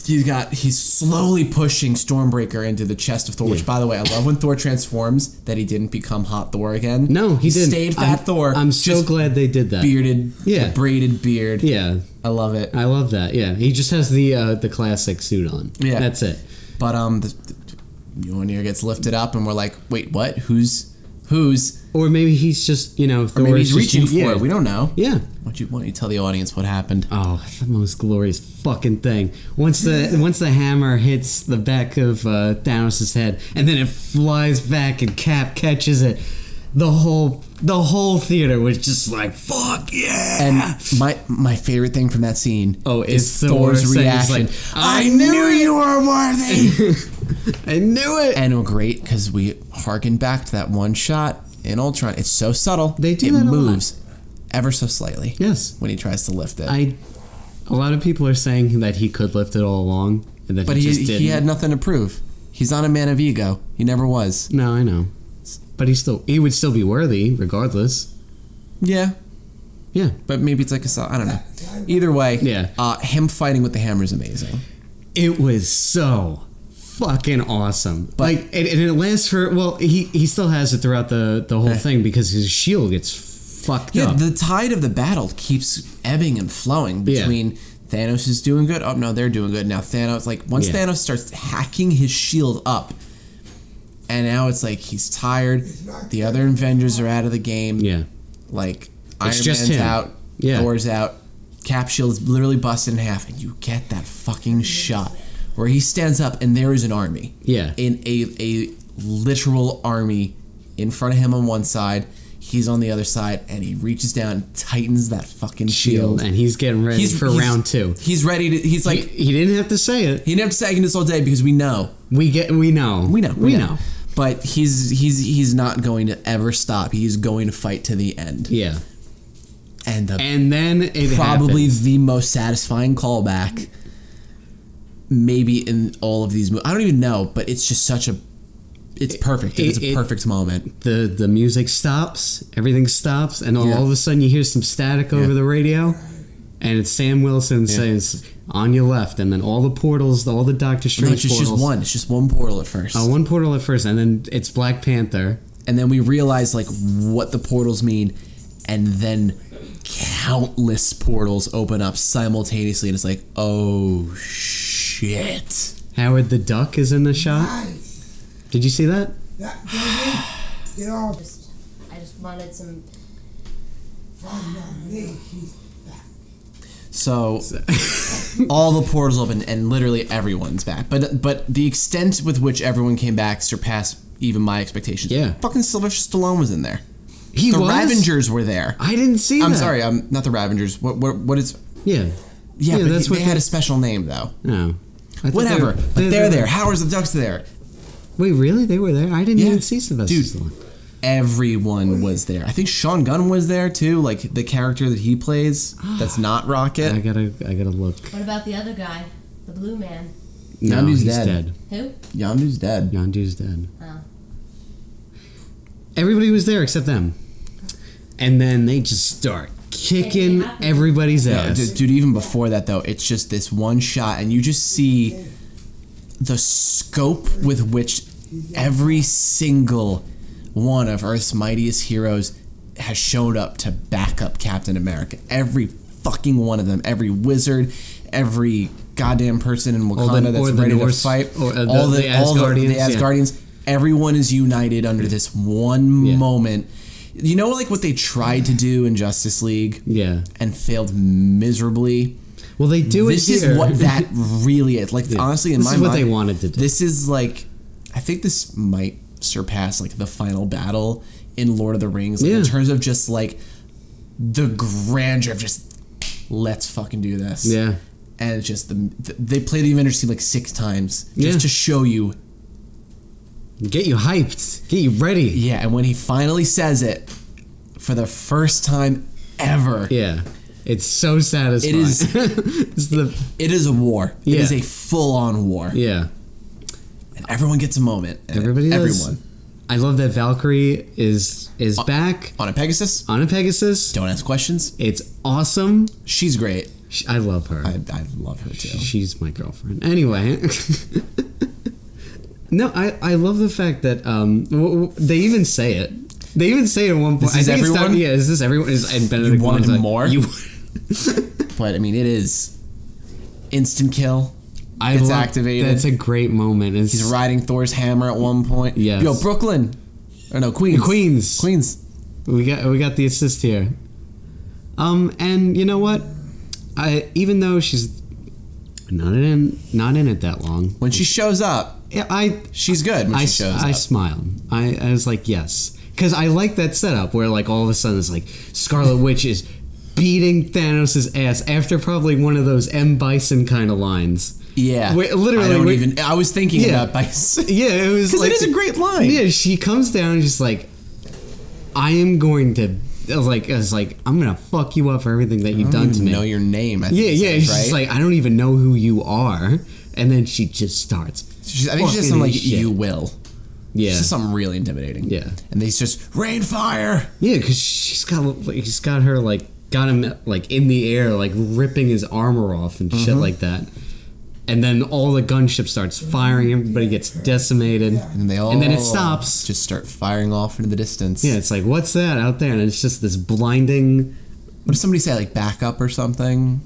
He's slowly pushing Stormbreaker into the chest of Thor, which, by the way, I love when Thor transforms that he didn't become Hot Thor again. No, he didn't. Stayed Fat Thor. I'm so glad they did that. Bearded, braided beard. Yeah. I love it. I love that, yeah. He just has the classic suit on. Yeah. That's it. But the Mjolnir gets lifted up and we're like, wait, what? Who's? Or maybe he's just, Thor, or maybe he's reaching for it. We don't know. Yeah. Why don't you tell the audience what happened? Oh, the most glorious fucking thing. Once the hammer hits the back of Thanos' head, and then it flies back, and Cap catches it, the whole theater was just like, fuck yeah! And my favorite thing from that scene is Thor's reaction. I knew you were worthy! I knew it! And great, because we harken back to that one shot in Ultron. It's so subtle. They do it that moves ever so slightly. Yes. When he tries to lift it. A lot of people are saying that he could lift it all along, and that he just didn't. He had nothing to prove. He's not a man of ego. He never was. No, I know. But he would still be worthy, regardless. Yeah. Yeah. But maybe it's I don't know. Either way, him fighting with the hammer is amazing. It was so fucking awesome. And it lasts for, he still has it throughout the whole thing because his shield gets fucked up. Yeah, the tide of the battle keeps ebbing and flowing between Thanos is doing good. Oh, no, they're doing good. Now Thanos, once Thanos starts hacking his shield up, and now it's he's tired. The other Avengers are out of the game. Yeah. Iron Man's out. Yeah. Thor's out. Cap shield is literally busted in half. And you get that fucking shot where he stands up and there is an army. Yeah. In a literal army in front of him on one side. He's on the other side, and he reaches down and tightens that fucking shield. And he's getting ready for round 2. He's ready to... He's like... He didn't have to say it. He didn't have to say I can do this all day because we know. We know. But he's not going to ever stop. He's going to fight to the end. Yeah. And then it probably happens. the most satisfying callback maybe in all of these movies. I don't even know, but it's just such a... It's perfect. It's a perfect moment. The music stops, everything stops, and all of a sudden you hear some static over the radio, and it's Sam Wilson says, "On your left," and then all the portals, all the Doctor Strange portals. Just one. It's just one portal at first. Oh, one portal at first, and then it's Black Panther. And then we realize like what the portals mean, and then countless portals open up simultaneously, and it's like, oh shit. Howard the Duck is in the shot. Nice. Did you see that? They all I just wanted some. So all the portals open and literally everyone's back. But the extent with which everyone came back surpassed even my expectations. Yeah. Fucking Sylvester Stallone was in there. The Ravengers were there. I didn't see that. I'm sorry, not the Ravengers. What is... Yeah. Yeah, but that's they had a special name, though. No. Whatever. But they're there. Howard's the Duck's there. Wait, really? They were there? I didn't even see Sylvester Stallone. Everyone was there. I think Sean Gunn was there, too. Like, the character that he plays that's not Rocket. I gotta look. What about the other guy? The blue man? No, he's dead. Who? Yondu's dead. Yondu's dead. Oh. Everybody was there except them. And then they just start kicking everybody's ass. Dude, even before that, though, it's just this one shot, and you just see the scope with which every single one of Earth's mightiest heroes has showed up to back up Captain America. Every fucking one of them. Every wizard, every goddamn person in Wakanda that's ready to fight. All the Asgardians. Everyone is united under this one moment. You know, like what they tried to do in Justice League? Yeah. And failed miserably? Well, they do it here. This is what that really is. Like, honestly, in my mind... This is what they wanted to do. This is like... I think this might surpass, like, the final battle in Lord of the Rings. Like, in terms of just, like, the grandeur of just... Let's fucking do this. Yeah. And it's just... they play the Avengers team, like, 6 times. Just to show you... Get you hyped. Get you ready. Yeah, and when he finally says it, for the first time ever... Yeah. It's so satisfying. It is. It is a war. It is a full-on war. Yeah. And everyone gets a moment. Everybody does. Everyone. I love that Valkyrie is back on a Pegasus. On a Pegasus. Don't ask questions. It's awesome. She's great. I love her. I love her too. She's my girlfriend. Anyway. No, I love the fact that they even say it. They even say it at one point. This is everyone? Is this everyone? And Benedict you wanted like, more? But, I mean, it is instant kill. Gets activated. That's a great moment. He's riding Thor's hammer at one point. Yes. Yo, Brooklyn. Or no, Queens. Queens. We got the assist here. And you know what? Even though she's not in it that long. When she shows up, she's good when she shows up. I smiled. I was like, yes. Because I like that setup where, like, all of a sudden it's like Scarlet Witch is beating Thanos' ass after probably one of those M. Bison kind of lines. Yeah. Where, literally. I was thinking about Bison. Yeah, it was because like... it is a great line. Yeah, she comes down and she's like, I am going to... I was like, I'm going to fuck you up for everything that you've done to me. I don't even know your name. She's just like, I don't even know who you are. And then she just starts. I think she says something like, shit. You will. Yeah. She says something really intimidating. Yeah. And they just, rain fire! Yeah, because he's got her, like, got him, like, in the air, like, ripping his armor off and shit like that. And then all the gunship starts firing, everybody gets decimated. And then it stops. Just start firing off into the distance. Yeah, it's like, what's that out there? And it's just this blinding... What does somebody say, like, backup or something?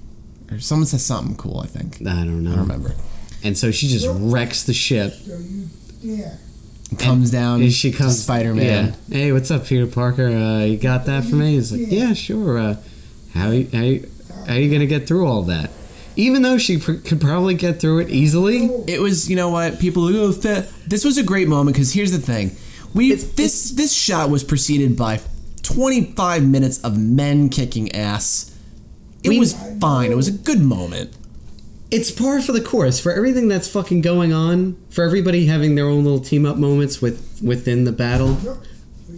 Or someone says something cool, I think. I don't know. I don't remember. And so she just wrecks the ship. Yeah. Comes down. She comes. Spider-Man. Yeah. Hey, what's up, Peter Parker? You got that for me? He's like, yeah, sure. How you gonna get through all that? Even though she could probably get through it easily. It was, you know what? People are this was a great moment because here's the thing. This shot was preceded by 25 minutes of men kicking ass. It was fine. It was a good moment. It's par for the course for everything that's fucking going on, for everybody having their own little team-up moments within the battle.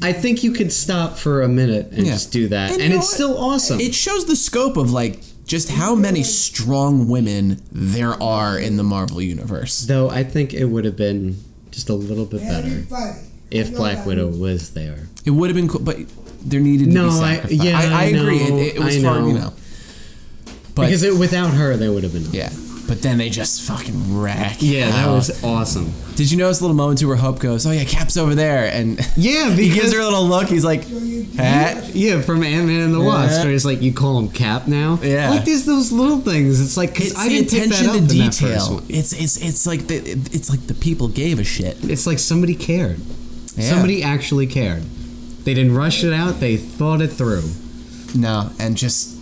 I think you could stop for a minute and just do that, and it's still awesome. It shows the scope of, like, just how many strong women there are in the Marvel Universe. Though I think it would have been just a little bit better if Black Widow was there. It would have been cool, but there needed to be sacrifice. I agree. It was hard, you know. But, because without her, there would have been. Yeah. But then they just fucking wreck. Yeah, that was awesome. Did you notice a little moment too where Hope goes, "Oh yeah, Cap's over there," and he gives her a little look. He's like, "Yeah, from Ant-Man and the Wasp." Where it's like, you call him Cap now. Yeah, like there's those little things. It's like because I didn't pick that up in that first one. It's like the people gave a shit. It's like somebody cared. Yeah. Somebody actually cared. They didn't rush it out. They thought it through. No, and just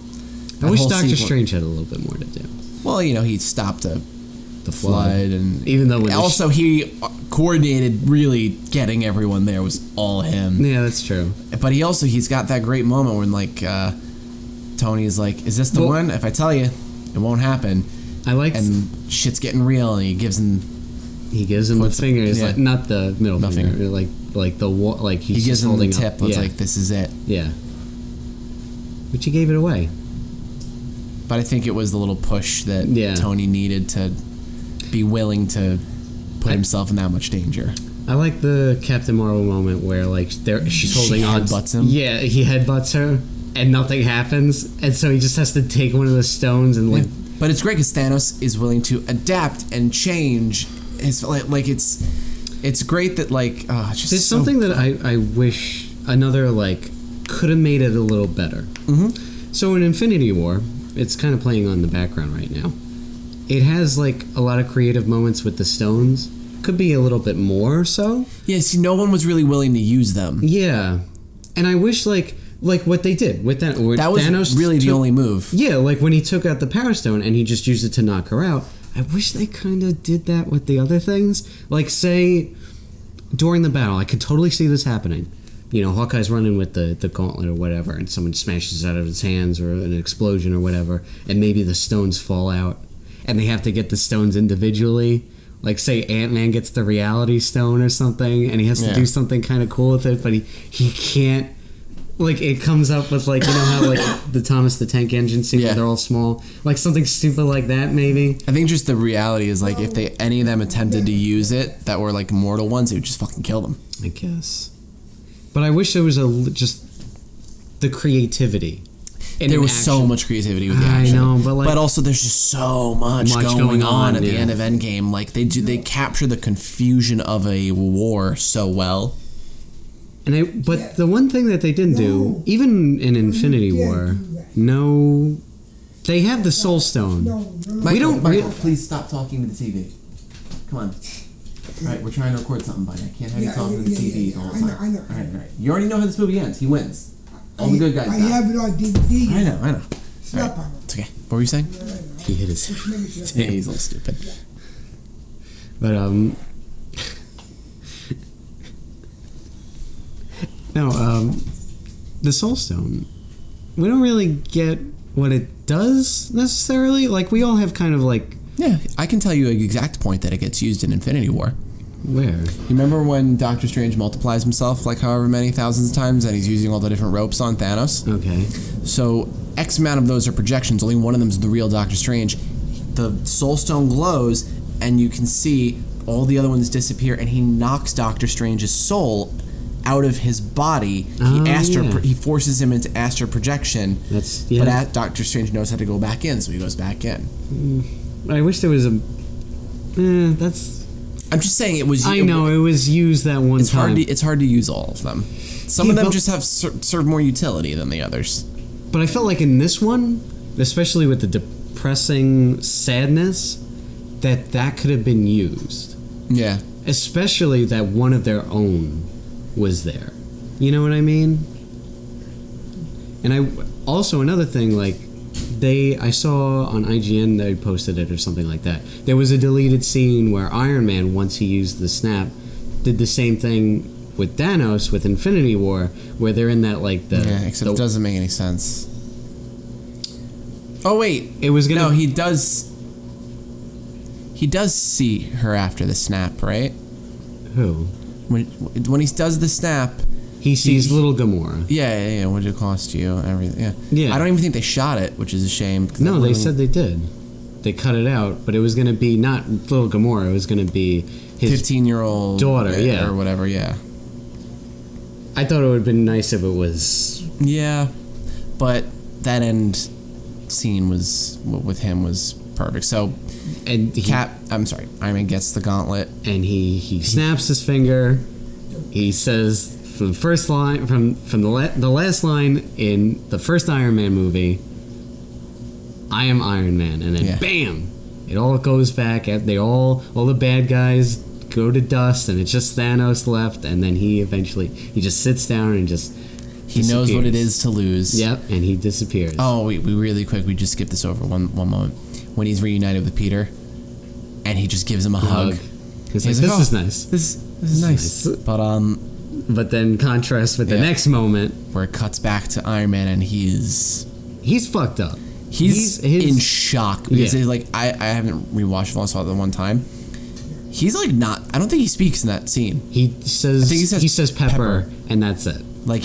I wish Doctor Strange had a little bit more to do. Well, you know, he stopped the flood, and even though also he coordinated really getting everyone there was all him. Yeah, that's true. But he's got that great moment when like Tony's like, "Is this the one? If I tell you, it won't happen." And shit's getting real, and he gives him the finger. It's like not the middle finger, like the like he gives him the tip. It's like, this is it. Yeah. But he gave it away. But I think it was the little push that Tony needed to be willing to put himself in that much danger. I like the Captain Marvel moment where like she's holding on. Headbutts him. Yeah, he headbutts her, and nothing happens, and so he just has to take one of the stones and like. But it's great because Thanos is willing to adapt and change. It's like it's great that like there's something that I wish another like could have made it a little better. Mm-hmm. So in Infinity War. It's kind of playing on the background right now. It has like a lot of creative moments with the stones. Could be a little bit more so. Yeah, see, no one was really willing to use them. Yeah, and I wish like what they did with that. That was Thanos really the only move. Yeah, like when he took out the Power Stone and he just used it to knock her out. I wish they kind of did that with the other things. Like say during the battle, I could totally see this happening. You know, Hawkeye's running with the gauntlet or whatever, and someone smashes it out of his hands or an explosion or whatever, and maybe the stones fall out, and they have to get the stones individually. Like, say Ant-Man gets the Reality Stone or something, and he has to do something kind of cool with it, but he can't. Like, it comes up with, like, you know how, like, the Thomas the Tank Engine scene where they're all small? Like, something stupid like that, maybe? I think just the reality is, like, if any of them attempted to use it that were, like, mortal ones, it would just fucking kill them. I guess. But I wish there was just the creativity. There was so much creativity with the action. I know, but also there's just so much going on at the end of Endgame. Like they capture the confusion of a war so well. But the one thing that they didn't do, even in Infinity War, they have the Soul Stone. Michael, please stop talking to the TV. Come on. All right, we're trying to record something, buddy. I can't have you talking to the TV all the time. I know. All right. You already know how this movie ends. He wins. All the good guys die. I have it on DVD. I know. Right. It's okay. What were you saying? He hit his... Yeah, he's a little stupid. But, the Soul Stone, we don't really get what it does, necessarily. Like, we all have kind of, like... Yeah, I can tell you an exact point that it gets used in Infinity War. Where? You remember when Doctor Strange multiplies himself like however many thousands of times and he's using all the different ropes on Thanos? Okay. So X amount of those are projections. Only one of them is the real Doctor Strange. The Soul Stone glows and you can see all the other ones disappear and he knocks Doctor Strange's soul out of his body. He forces him into astral projection. But Doctor Strange knows how to go back in, so he goes back in. I wish there was a... I'm just saying it was... I know, it was used that one time. It's hard to use all of them. Some of them just have serve more utility than the others. But I felt like in this one, especially with the depressing sadness, that could have been used. Yeah. Especially that one of their own was there. You know what I mean? And also another thing, like... I saw on IGN they posted it or something like that. There was a deleted scene where Iron Man, once he used the snap, did the same thing with Thanos with Infinity War, where they're in that like the except it doesn't make any sense. Oh wait, it was gonna. No, he does. He does see her after the snap, right? Who? When he does the snap, he sees little Gamora. Yeah. What did it cost you? Everything. Yeah. I don't even think they shot it, which is a shame. No, they said they did. They cut it out, but it was going to be not little Gamora. It was going to be his 15-year-old daughter, or whatever. Yeah. I thought it would have been nice if it was. Yeah, but that end scene with him was perfect. So, and Iron Man gets the gauntlet, and he snaps his finger. He says from the first line, from the last line in the first Iron Man movie, "I am Iron Man," and then bam, it all goes back. All the bad guys go to dust, and it's just Thanos left. And then he just sits down and just. He knows what it is to lose. Yep, and he disappears. Oh, we really quick. We just skipped this over one moment. When he's reunited with Peter, and he just gives him a hug. He's like, this is nice. This is nice. But then contrast with the next moment where it cuts back to Iron Man, and he's fucked up. He's in shock because I haven't rewatched it. I saw it the one time. He's like not. I don't think he speaks in that scene. He says Pepper, and that's it. Like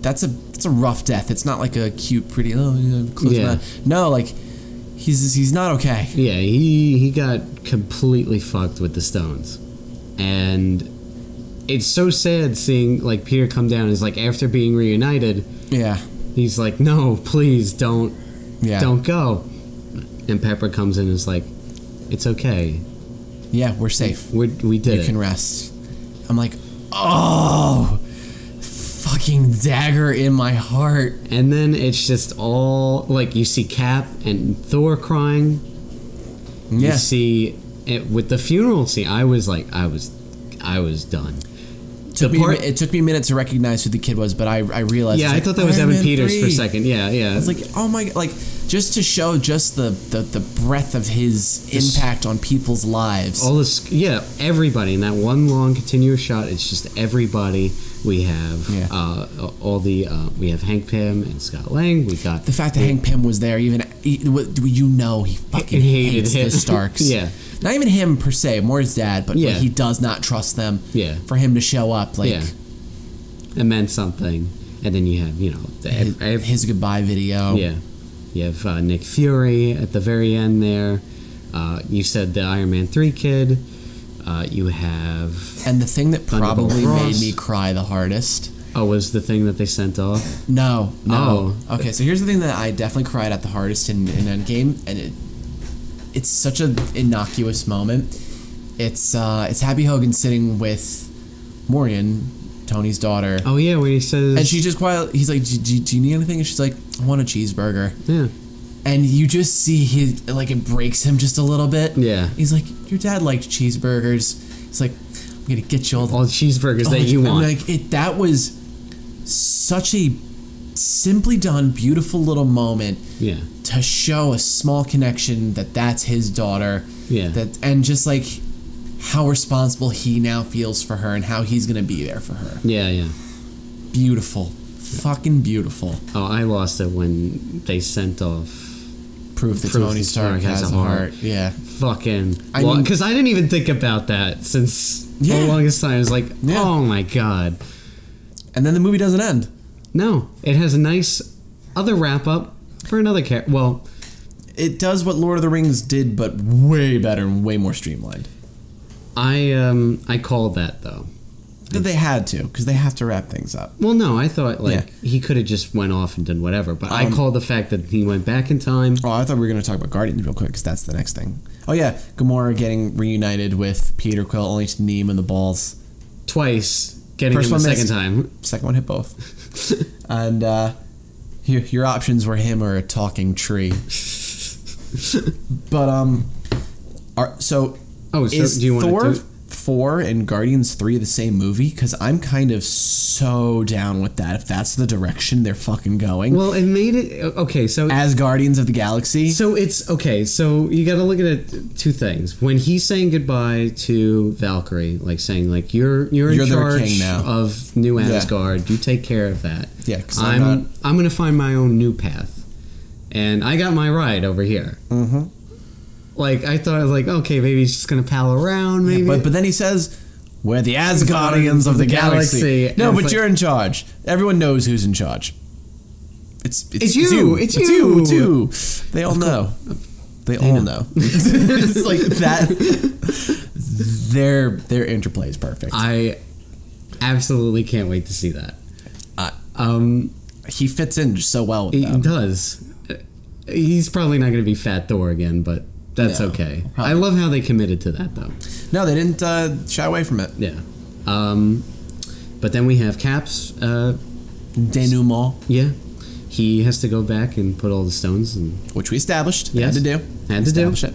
that's a rough death. It's not like a cute, pretty. No, like he's not okay. Yeah, he got completely fucked with the stones, and it's so sad seeing like Peter come down. Is like after being reunited. Yeah, he's like, no, please don't go. And Pepper comes in and is like, it's okay. Yeah, we're safe. We did it. You can rest. I'm like, oh. Fucking dagger in my heart. And then it's just all like you see Cap and Thor crying. You see it with the funeral scene. I was done. It took me a minute to recognize who the kid was, but I realized. Yeah, I thought that was Evan Peters for a second. Yeah. I was like, oh my god, like just to show just the breadth of his impact on people's lives. All this, everybody in that one long continuous shot. It's just everybody. We have we have Hank Pym and Scott Lang. We got the fact that Hank Pym was there. He fucking hated the Starks. Yeah, not even him per se, more his dad, but he does not trust them. Yeah, for him to show up, it meant something. And then you have his goodbye video. Yeah, you have Nick Fury at the very end there. You said the Iron Man 3 kid. You have... And the thing that probably made me cry the hardest... Oh, was the thing that they sent off? No. Oh. Okay, so here's the thing that I definitely cried at the hardest in Endgame, and it's such an innocuous moment. It's Happy Hogan sitting with Morgan, Tony's daughter. Oh, yeah, when he says... And she just quietly... He's like, do you need anything? And she's like, I want a cheeseburger. Yeah. And you just see it breaks him just a little bit. Yeah. He's like, your dad liked cheeseburgers. He's like, I'm going to get you all the cheeseburgers that you want. That was such a simply done, beautiful little moment. Yeah. To show a small connection that's his daughter. Yeah. And just like how responsible he now feels for her and how he's going to be there for her. Yeah. Beautiful. Fucking beautiful. Oh, I lost it when they sent off proof that Tony Stark has a heart. Yeah. Fucking. Because I didn't even think about that since the longest time. I was like, oh my god. And then the movie doesn't end. No. It has a nice other wrap up for another character. Well, it does what Lord of the Rings did, but way better and way more streamlined. I called that though. That they had to, because they have to wrap things up. Well, no, I thought he could have just went off and done whatever, but I called the fact that he went back in time. Oh, I thought we were going to talk about Guardians real quick, because that's the next thing. Oh yeah, Gamora getting reunited with Peter Quill, only to knee him in the balls. Twice, getting him the second time. Second one hit both. And your options were him or a talking tree. But, do you want 4 and Guardians 3 the same movie? Because I'm kind of so down with that. If that's the direction they're fucking going. Well, it made it okay. So as Guardians of the Galaxy. So it's okay. So you got to look at it two things. When he's saying goodbye to Valkyrie, like saying like you're in charge now of New Asgard. You take care of that. Yeah, because I'm gonna find my own new path, and I got my ride over here. Mm-hmm. Like, I thought, I was like, okay, maybe he's just going to pal around, maybe. Yeah, but then he says, we're the Asgardians of the Galaxy. No, but you're in charge. Everyone knows who's in charge. It's you. It's you, too. They all know. They all know. It's like that. Their interplay is perfect. I absolutely can't wait to see that. He fits in so well with them. He does. He's probably not going to be Fat Thor again, but... That's okay. Probably. I love how they committed to that, though. No, they didn't shy away from it. Yeah. But then we have Cap's... denouement. Yeah. He has to go back and put all the stones in. Which we established. Yes. Had to do. It.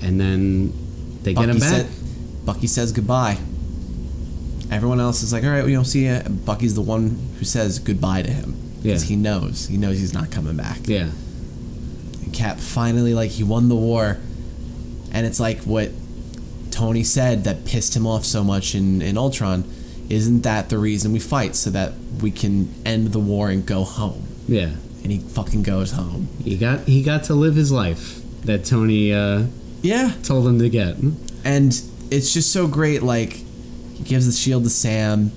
And then they get him back. Bucky says goodbye. Everyone else is like, all right, we don't see you. Bucky's the one who says goodbye to him. Because he knows. He knows he's not coming back. Yeah. Cap finally, like, he won the war, and it's like what Tony said that pissed him off so much in Ultron. Isn't that the reason we fight, so that we can end the war and go home? Yeah. And he fucking goes home. He got to live his life that Tony told him to get. And it's just so great. Like, he gives the shield to Sam.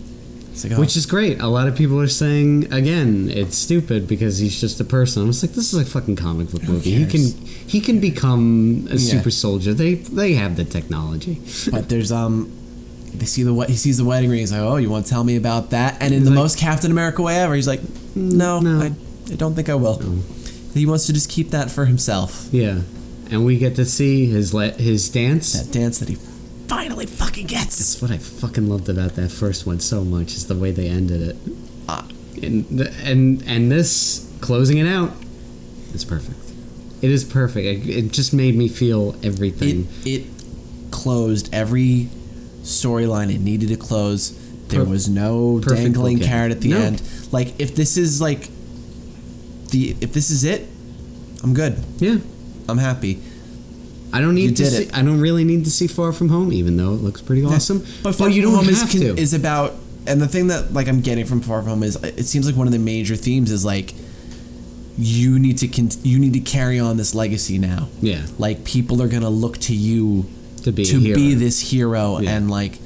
Like, which is great. A lot of people are saying, again, it's stupid because he's just a person. I was like, this is a fucking comic book movie. He can become a super soldier. They have the technology. But there's he sees the wedding ring. He's like, oh, you want to tell me about that? And in the most Captain America way ever, he's like, no. I don't think I will. No. He wants to just keep that for himself. Yeah, and we get to see his dance. That dance that he finally fucking gets. That's what I fucking loved about that first one so much, is the way they ended it. And this closing it out is perfect. It is perfect. It just made me feel everything. It closed every storyline it needed to close. There was no dangling carrot at the end. Like, if this is like if this is it, I'm good. Yeah, I'm happy. I don't need to see. I don't really need to see Far From Home, even though it looks pretty awesome. But Far From Home is about, and the thing that like I'm getting from Far From Home is, it seems like one of the major themes is like, you need to carry on this legacy now. Yeah, like, people are gonna look to you to be this hero, and like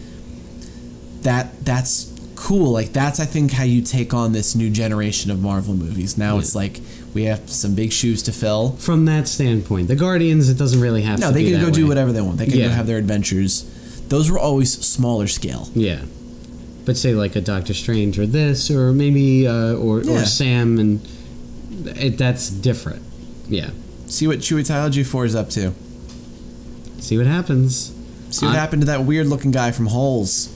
that's cool. Like, that's, I think, how you take on this new generation of Marvel movies. Now it's like, we have some big shoes to fill. From that standpoint, the Guardians, it doesn't really have to be that way. No, they can go do whatever they want. They can go have their adventures. Those were always smaller scale. Yeah. But say like a Doctor Strange or this, or maybe, or Sam, and that's different. Yeah. See what Chiwetel 4 is up to. See what happens. See what happened to that weird looking guy from Holes.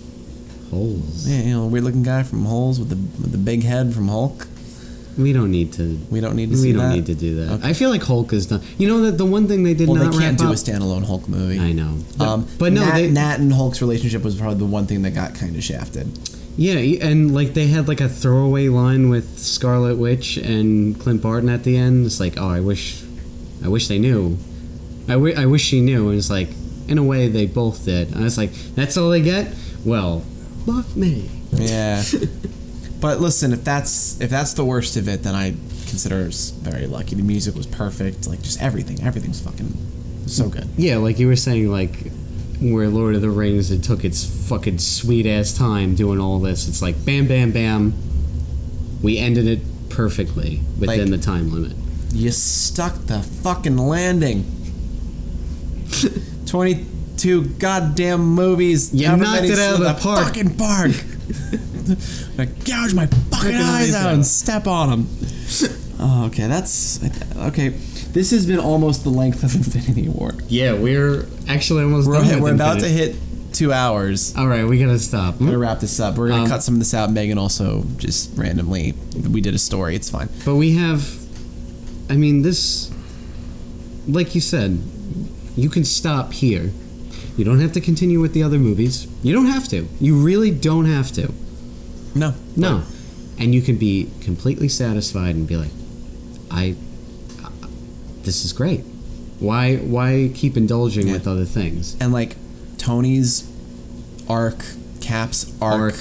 Holes? Yeah, you know, weird looking guy from Holes with the big head from Hulk. We don't need to see that. We don't need to do that. Okay. I feel like Hulk is done. You know that the one thing they did not wrap up. Well, they can't do a standalone Hulk movie. I know. But no, Nat and Hulk's relationship was probably the one thing that got kind of shafted. Yeah, and like they had like a throwaway line with Scarlet Witch and Clint Barton at the end. It's like, oh, I wish they knew. I wish she knew. And it's like, in a way, they both did. And I was like, that's all they get? Well, fuck me. Yeah. But listen, if that's the worst of it, then I consider us very lucky. The music was perfect, like just everything's fucking so good. Yeah, like you were saying, like where Lord of the Rings, it took its fucking sweet ass time doing all this. It's like bam, bam, bam. We ended it perfectly within the time limit. You stuck the fucking landing. 22 goddamn movies. You knocked it out of the park. Fucking park. I gouge my fucking eyes out and step on them. Oh, okay, that's okay. This has been almost the length of Infinity War. Yeah, we're actually almost done. We're about to hit 2 hours. All right, we gotta stop. We're gonna wrap this up. We're gonna cut some of this out. Megan also just randomly, we did a story. It's fine. But we have, I mean, this, like you said, you can stop here. You don't have to continue with the other movies. You don't have to. You really don't have to. No. No. And you can be completely satisfied and be like, this is great. Why keep indulging with other things? And like Tony's arc, Cap's arc,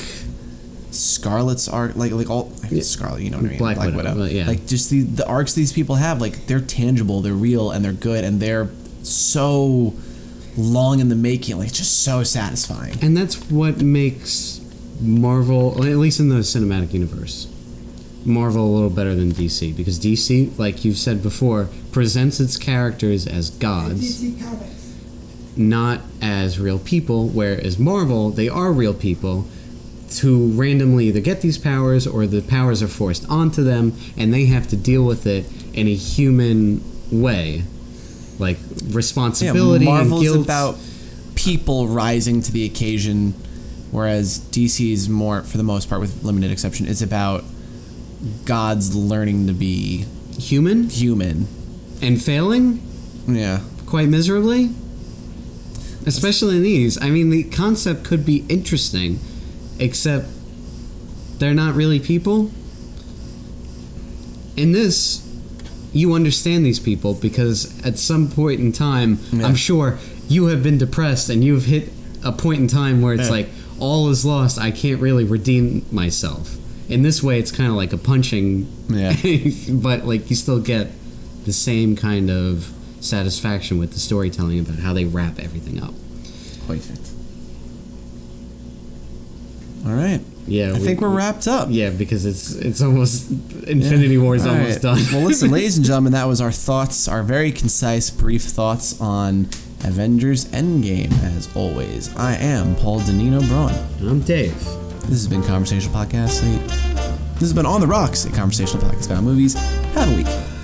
Scarlett's arc, like all Scarlett, you know what I mean? Black Widow. Yeah. Like just the arcs these people have, like they're tangible, they're real, and they're good, and they're so long in the making, like just so satisfying. And that's what makes Marvel, at least in the cinematic universe, Marvel a little better than DC, because DC, like you've said before, presents its characters as gods, DC Comics. not as real people, whereas Marvel, they are real people who randomly either get these powers or the powers are forced onto them and they have to deal with it in a human way, like responsibility. Marvel's and guilt. about people rising to the occasion, whereas DC's more, for the most part, with limited exception, is about gods learning to be human and failing quite miserably, especially in these. I mean, the concept could be interesting, except they're not really people. In this, you understand these people because at some point in time, I'm sure you have been depressed and you've hit a point in time where it's like, all is lost, I can't really redeem myself. In this way, it's kind of like a punching, but like you still get the same kind of satisfaction with the storytelling about how they wrap everything up. Perfect. All right. Yeah, I think we're wrapped up. Yeah, because it's almost Infinity War is almost done. Well, listen, ladies and gentlemen, that was our thoughts, our very concise, brief thoughts on Avengers Endgame. As always, I am Paul Danino Braun. I'm Dave. This has been Conversational Podcast. This has been On the Rocks, a conversational podcast about movies. Have a week.